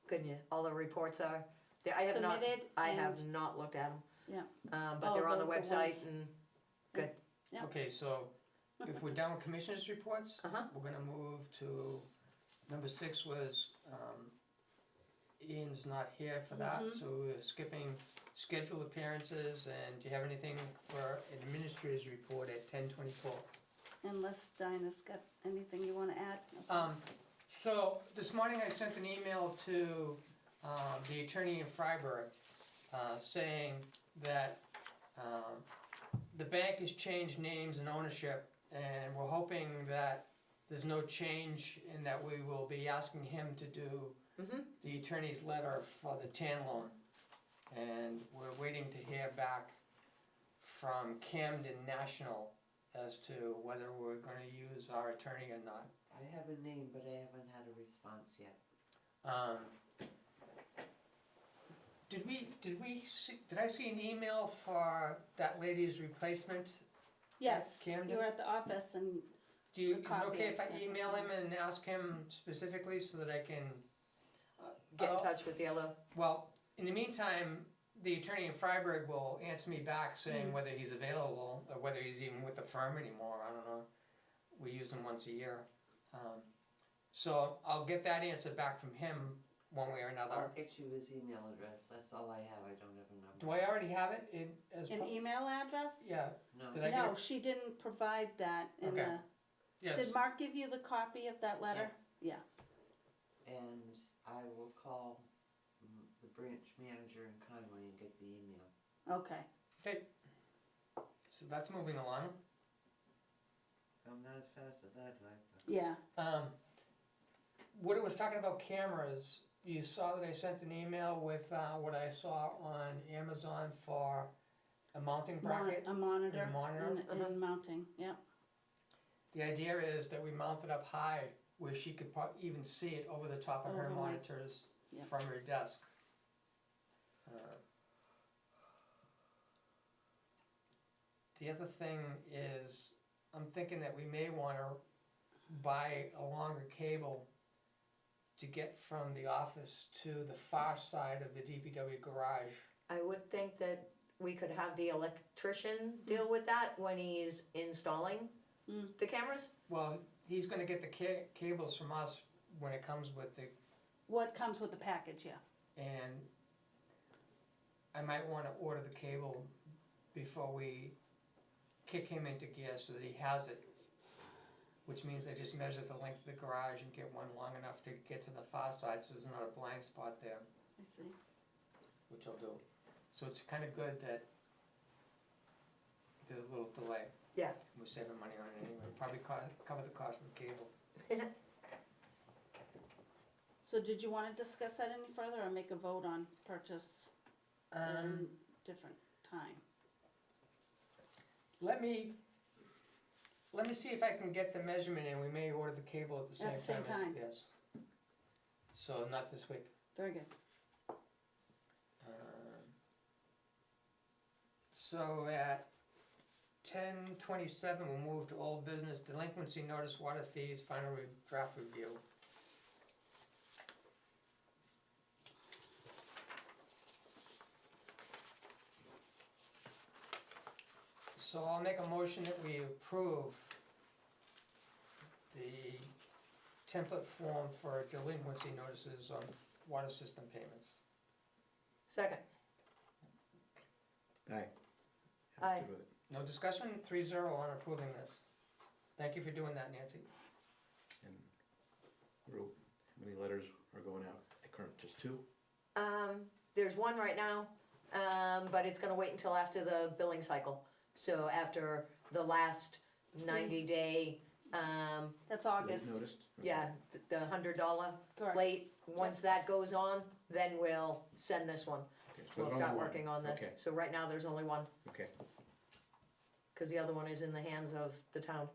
Couldn't you? All the reports are, I have not, Submitted I have and- not looked at them. Yeah. But Oh, they're on the the website ones- and, Yeah. Okay, so if we're done with commissioners' reports, Uh-huh. we're gonna move to, number 6 was, Ian's not here for that, Mhm. so we're skipping scheduled appearances, and do you have anything for administrator's report at 10:24? Unless Dinah's got anything you wanna add? So, this morning I sent an email to, the attorney in Freiburg, saying that, the bank has changed names and ownership, and we're hoping that there's no change in that we will be asking him to do the attorney's letter for the TAN loan. And we're waiting to hear back from Camden National as to whether we're gonna use our attorney or not. I have a name, but I haven't had a response yet. Did I see an email for that lady's replacement? Yes, Camden? you were at the office and, Is it Copy okay of if I that. email him and ask him specifically so that I can? get in I'll- touch with the other, Well, in the meantime, the attorney in Freiburg will answer me back saying whether he's available, or whether he's even with the firm anymore, I don't know. We use him once a year. So I'll get that answer back from him one way or I'll another. get you his email address, that's all I have, I don't have a number. Do I already have it as? an email address? Yeah, No, did I get No, it? she didn't provide that in Okay. the, Yes. did Mark give you the copy of that letter? Yeah. and I will call the branch manager in Conway and get the email. Okay, Okay. So that's moving along. I'm not as fast as I'd like, but yeah, What it was talking about cameras, you saw that I sent an email with what I saw on Amazon for a mounting bracket. A monitor And a monitor. and mounting, yeah. The idea is that we mount it up high where she could even see it over the top of her Overlay. monitors Yep. from her desk. The other thing is, I'm thinking that we may wanna buy a longer cable to get from the office to the far side of the DPW garage. I would think that we could have the electrician deal with that when he's installing Mm. the cameras. Well, he's gonna get the cables from us when it comes with the, What comes with the package, yeah. and I might wanna order the cable before we kick him into gear so that he has it. Which means I just measure the length of the garage and get one long enough to get to the far side so there's not a blind spot there, I see. which I'll do. So it's kinda good that there's a little delay. Yeah. We're saving money on it anyway, probably cover the cost of the cable. So did you wanna discuss that any further or make a vote on purchase in different time? Let me see if I can get the measurement and we may order the cable at the same time. At the same time. Yes. So not this week. Very good. So at 10:27, we'll move to old business, delinquency notice, water fees, final draft review. So I'll make a motion that we approve the template form for delinquency notices on water system payments. Second. Aye. Aye. Have to do with it. No discussion, 3-0 on approving this. Thank you for doing that, Nancy. And Rue, how many letters are going out at current, just 2? There's one right now, but it's gonna wait until after the billing cycle. So after the last 90-day, That's Late August, noticed? Okay. yeah, the $100 correct. late, once that goes on, then we'll send this one. Okay, so We'll there's start only one. working on this. Okay, So right now, there's only one, okay. cause the other one is in the hands of the town.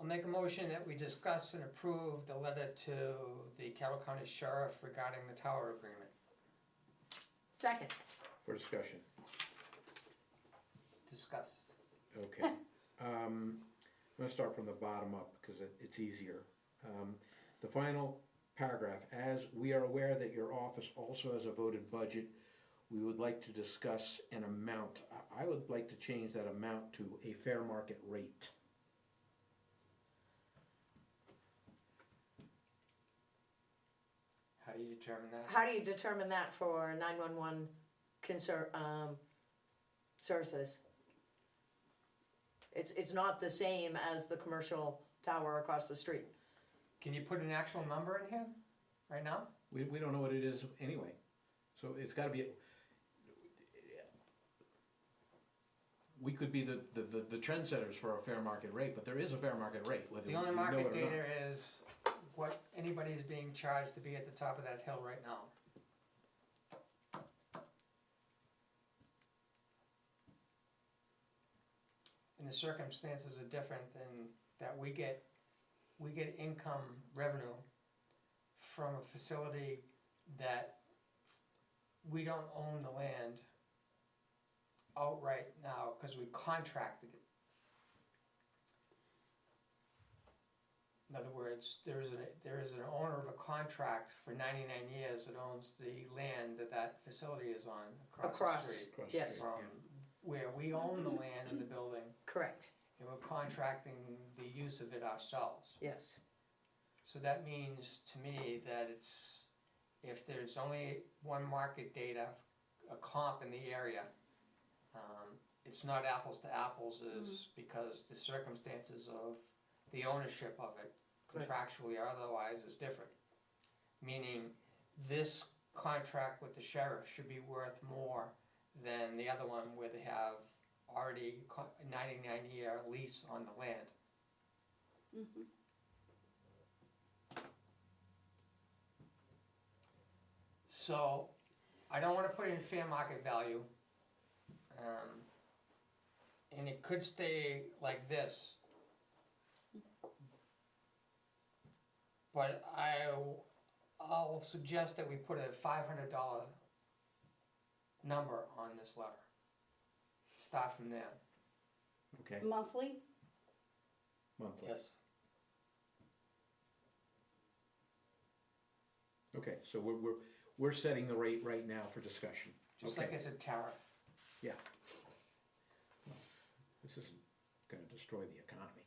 I'll make a motion that we discuss and approve the letter to the Carroll County Sheriff regarding the tower agreement. Second. For discussion, Discuss. okay. I'm gonna start from the bottom up, because it's easier. The final paragraph, as we are aware that your office also has a voted budget, we would like to discuss an amount. I would like to change that amount to a fair market rate. How do you determine that? How do you determine that for 911 services? It's not the same as the commercial tower across the street. Can you put an actual number in here, right now? We don't know what it is anyway, so it's gotta be, we could be the trendsetters for a fair market rate, but there is a fair market rate, whether The you only know it or market not. data is what anybody is being charged to be at the top of that hill right now. And the circumstances are different in that we get income revenue from a facility that we don't own the land outright now, cause we contracted it. In other words, there is an owner of a contract for 99 years that owns the land that facility is on across Across. the street. Across the Yes. street, From where we own the land in the building, Correct, and we're contracting the use of it ourselves. yes. So that means to me that it's, if there's only one market data, a comp in the area, it's not apples to apples, is because the circumstances of the ownership of it, Right. contractually or otherwise, is different. Meaning, this contract with the sheriff should be worth more than the other one where they have already a 99-year lease on the land. Mhm. So, I don't wanna put in fair market value. And it could stay like this. But I'll suggest that we put a $500 number on this letter. Start from there. Okay, Monthly? monthly. Yes. Okay, so we're setting the rate right now for discussion. Just Okay. like I said, tariff. Yeah. This isn't gonna destroy the economy.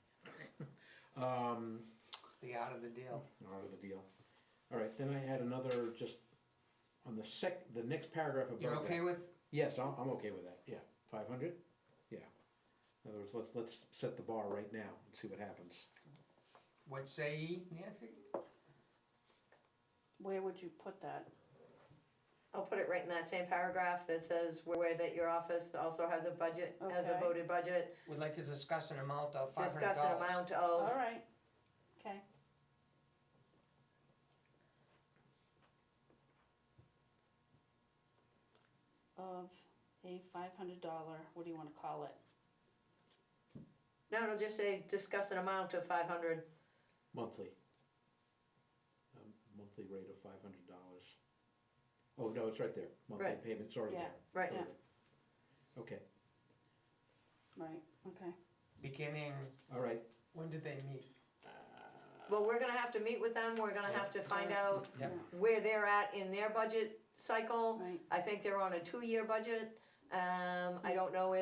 It's the art of the deal. Out of the deal. All right, then I had another, just on the next paragraph above You're that. okay with, Yes, I'm okay with that, yeah. 500? Yeah. In other words, let's set the bar right now and see what happens. what say ye, Nancy? Where would you put that? I'll put it right in that same paragraph that says where that your office also has a budget, has a Okay. voted budget. Would like to discuss an amount of $500. Discuss an amount All of, right, okay. Of a $500, what do you wanna call it? no, it'll just say discuss an amount of 500. Monthly. Monthly rate of $500. Oh, no, it's right there. Monthly Right. payment's already Yeah, there. right. Already there. Okay, Right, okay. Beginning, all right. when did they meet? Well, we're gonna have to meet with them, we're gonna have to find out Yep. where they're at in their budget cycle. Right, I think they're on a 2-year budget. I don't know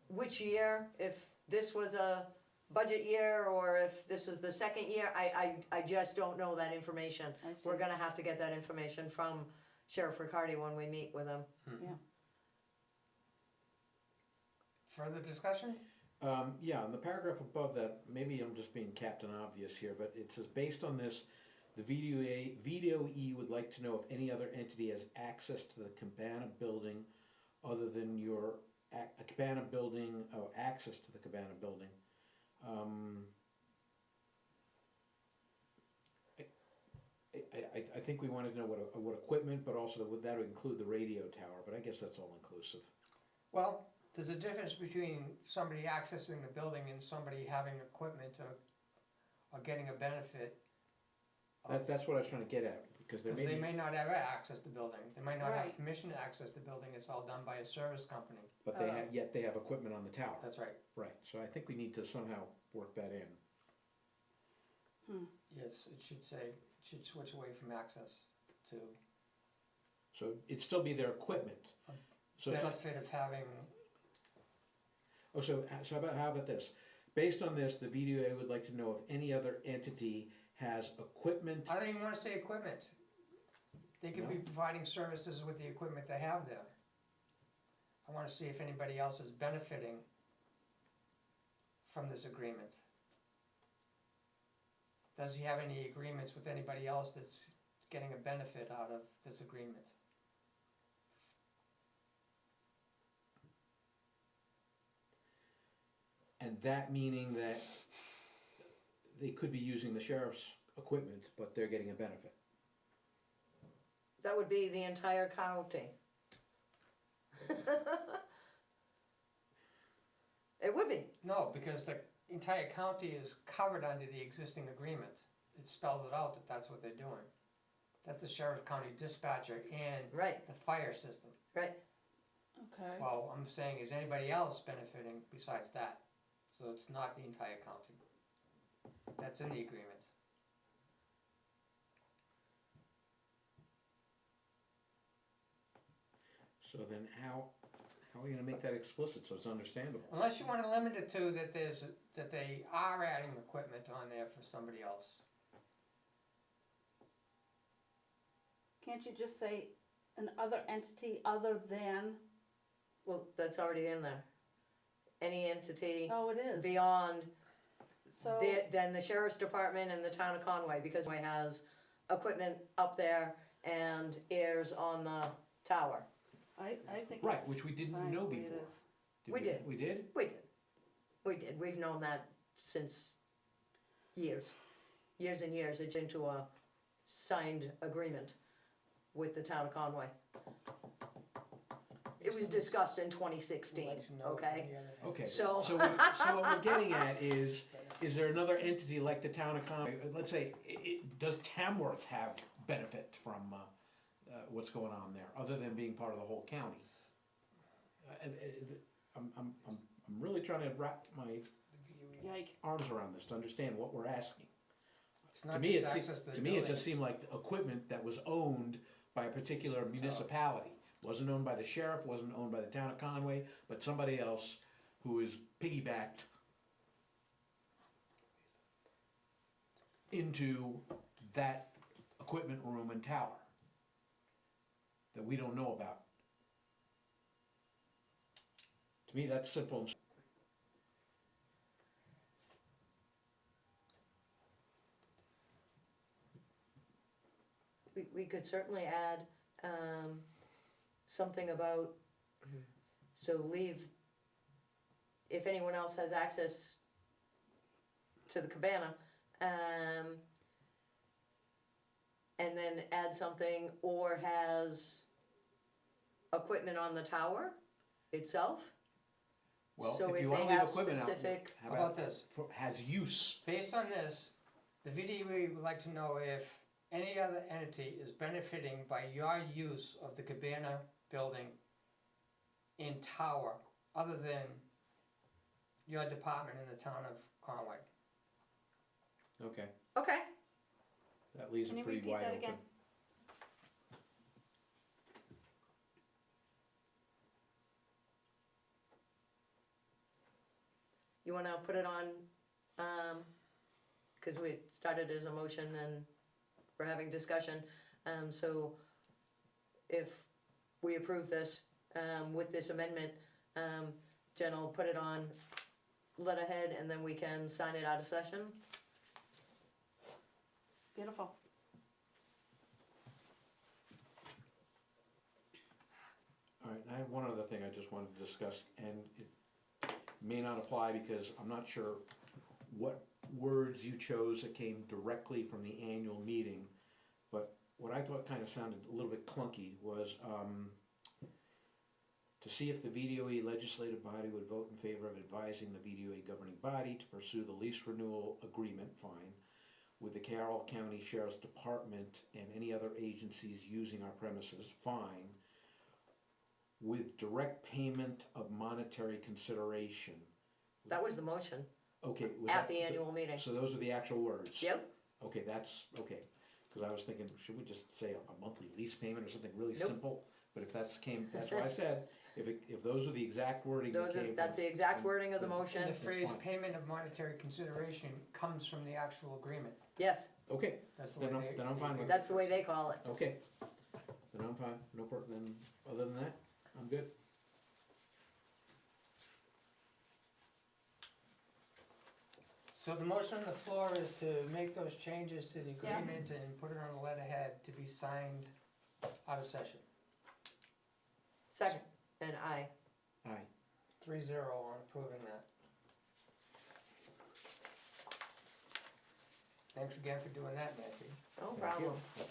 which year, if this was a budget year or if this is the second year. I just don't know that information. I see. We're gonna have to get that information from Sheriff Riccardi when we meet with him. Yeah, Further discussion? Yeah, in the paragraph above that, maybe I'm just being Captain Obvious here, but it says, based on this, the VDOE would like to know if any other entity has access to the Cabana building other than your Cabana building, or access to the Cabana building. I think we wanted to know what equipment, but also would that include the radio tower, but I guess that's all inclusive. Well, there's a difference between somebody accessing the building and somebody having equipment or getting a benefit. That's what I was trying to get at, because there Because may they be, may not ever access the building, they might not have Right. permission to access the building, it's all done by a service company. but yet they have equipment on the tower. That's right, Right, so I think we need to somehow work that in. yes, it should switch away from access to So it'd still be their equipment. So it's not, benefit of having, oh, so how about this? Based on this, the VDOA would like to know if any other entity has equipment. I don't even wanna say equipment. They could be No? providing services with the equipment they have there. I wanna see if anybody else is benefiting from this agreement. Does he have any agreements with anybody else that's getting a benefit out of this agreement? And that meaning that they could be using the sheriff's equipment, but they're getting a benefit. That would be the entire county. It would be, No, because the entire county is covered under the existing agreement. It spells it out that that's what they're doing. That's the sheriff county dispatcher and right, the fire system. right. okay. Well, I'm saying, is anybody else benefiting besides that? So it's not the entire county. That's in the agreement. So then how are we gonna make that explicit so it's understandable? Unless you wanna limit it to that that they are adding equipment on there for somebody else. Can't you just say an other entity other than, Well, that's already in there. Any entity oh, it is, beyond so, than the sheriff's department and the town of Conway, because Conway has equipment up there and airs on the tower. I think Right, it's which we didn't fine know the way it before. is. We did. We did? We did, we've known that since years and years. It's into a signed agreement with the town of Conway. It was discussed in 2016, okay? Okay, So- so what we're getting at is there another entity like the town of Conway, let's say, does Tamworth have benefit from, what's going on there, other than being part of the whole county? I'm really trying to wrap my Yike. arms around this to understand what we're asking. It's To not me, just access to the to me, it buildings. just seemed like equipment that was owned by a particular municipality. Wasn't owned by the sheriff, wasn't owned by the town of Conway, but somebody else who is piggybacked into that equipment room and tower that we don't know about. To me, that's simple. We could certainly add, something about, so leave, if anyone else has access to the cabana, and then add something, or has equipment on the tower itself. Well, So if if you they wanna leave have equipment out, specific- how How about about, this? has use? Based on this, the VDOE would like to know if any other entity is benefiting by your use of the Cabana building in tower, other than your department in the town of Conway. Okay, Okay, that leaves Can it you pretty repeat wide that open. again? you wanna put it on, cause we started as a motion and we're having discussion, so if we approve this, with this amendment, Jen will put it on letterhead and then we can sign it out of session. Beautiful. All right, and I have one other thing I just wanted to discuss, and it may not apply because I'm not sure what words you chose that came directly from the annual meeting, but what I thought kind of sounded a little bit clunky was, to see if the VDOE legislative body would vote in favor of advising the VDOE governing body to pursue the lease renewal agreement, fine, with the Carroll County Sheriff's Department and any other agencies using our premises, fine, with direct payment of monetary consideration. That was the motion Okay, was at that the annual meeting. So those are the actual words? Yep, Okay, that's, okay, cause I was thinking, should we just say a monthly lease payment or something really Nope. simple? But if that's what I said, if those are the exact wording that came from. that's the exact wording of the motion, And the phrase fine. payment of monetary consideration comes from the actual agreement. yes, Okay, That's the way Then they. then I'm fine with it. that's the way they call it. okay, then I'm fine, then, other than that, I'm good. So the motion on the floor is to make those changes to the Yeah. agreement and put it on the letterhead to be signed out of session. Second, and I, Aye. 3-0 on approving that. Thanks again for doing that, Nancy. no Thank problem. you.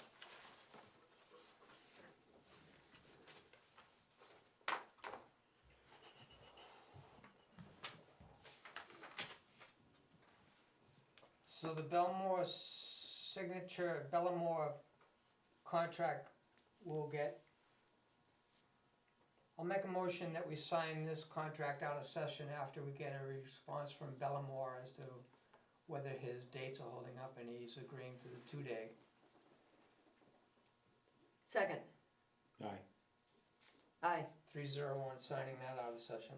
So the Belmore signature, Belmore contract will get, I'll make a motion that we sign this contract out of session after we get a response from Belmore as to whether his dates are holding up and he's agreeing to the 2-day. Second, Aye. aye, 3-0 on signing that out of session,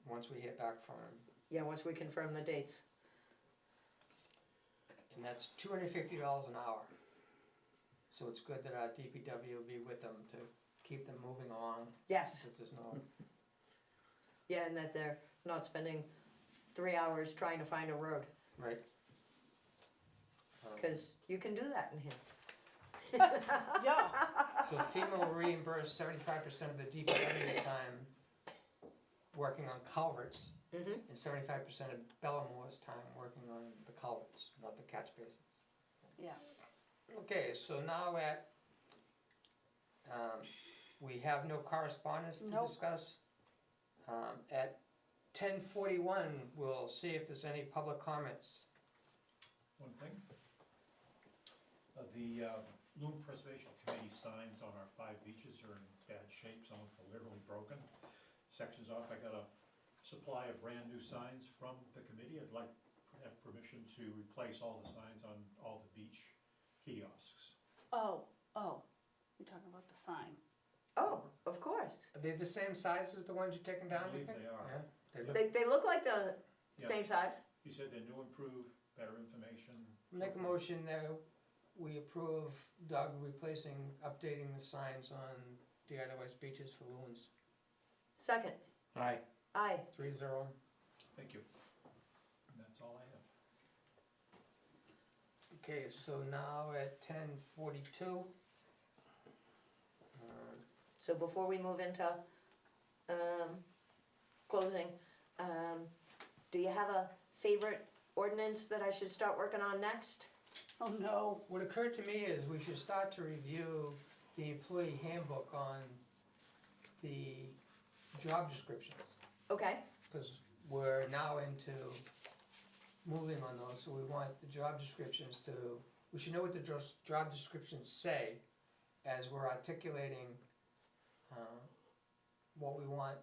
once we hear back from him. yeah, once we confirm the dates. And that's $250 an hour. So it's good that our DPW will be with them to keep them moving along, Yes, so there's no, yeah, and that they're not spending 3 hours trying to find a road, right? cause you can do that in here. Yeah. So FEMA will reimburse 75% of the DPW's time working on culverts, Mm-hmm, and 75% of Bellamore's time working on the culverts, not the catch basins. Yeah. Okay, so now at We have no correspondence to Nope. discuss. At 10:41, we'll see if there's any public comments. One thing. The Loon Preservation Committee signs on our 5 beaches are in bad shape, some of them are literally broken. Sections off, I got a supply of brand new signs from the committee. I'd like to have permission to replace all the signs on all the beach kiosks. Oh, you're talking about the sign. Oh, of course. Are they the same size as the ones you're taking down? I you believe think? they are. Yeah, they look. They look like the Yeah. same size. He said they're new, improved, better information. Make a motion that we approve Doug replacing, updating the signs on the Idaho beaches for loons. Second, Aye. aye. 3-0. Thank you. And that's all I have. Okay, so now at 10:42. So before we move into, closing, do you have a favorite ordinance that I should start working on next? Oh, no. What occurred to me is we should start to review the employee handbook on the job descriptions. Okay, Because we're now into moving on those, so we want the job descriptions to, we should know what the job descriptions say as we're articulating what we want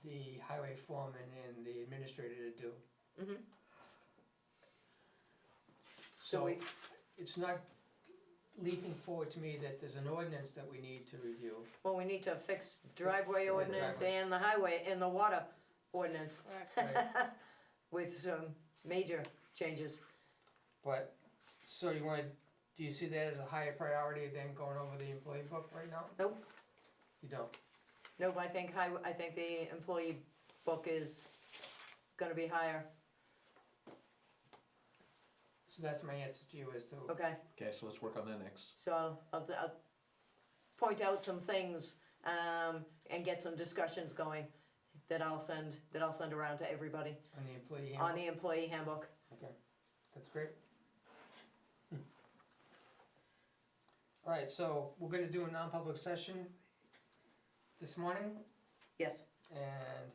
the highway foreman and the administrator to do. mhm. So we- it's not leaping forward to me that there's an ordinance that we need to review. Well, we need to fix driveway Yeah, ordinance driveway. and the highway, and the water ordinance Right? with some major changes. But, so you want, do you see that as a higher priority than going over the employee book right now? Nope. You don't? Nope, I think the employee book is gonna be higher, So that's my answer to you as to, okay? Okay, so let's work on that next. So I'll point out some things, and get some discussions going that I'll send around to everybody on the employee on handbook. the employee handbook. Okay, that's great. Alright, so we're gonna do a non-public session this morning, Yes, and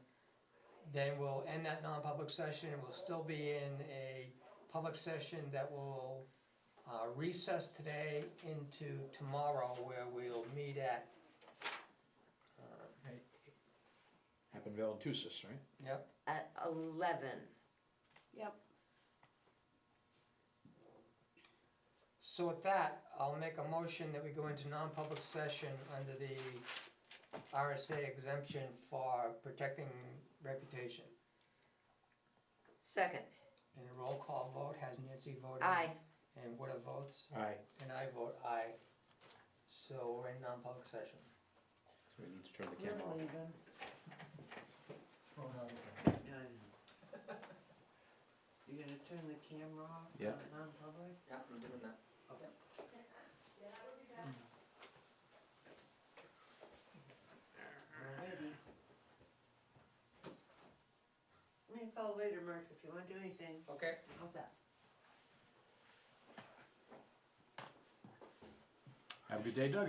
then we'll end that non-public session, and we'll still be in a public session that will recess today into tomorrow, where we'll meet at, Happenville and Tussis, right? yep, at 11. Yep. so with that, I'll make a motion that we go into non-public session under the RSA exemption for protecting reputation. Second, And a roll call vote, has Nancy voted? aye. And what votes? Aye. And I vote aye. So we're in non-public session. So we need to turn the camera off. Thrown out again. Yeah, I know. You gonna turn the camera off? Yeah. Non-public? Yeah, I'm doing that. Alrighty. Give me a call later, Mark, if you wanna do anything. Okay. How's that? Have a good day, Doug.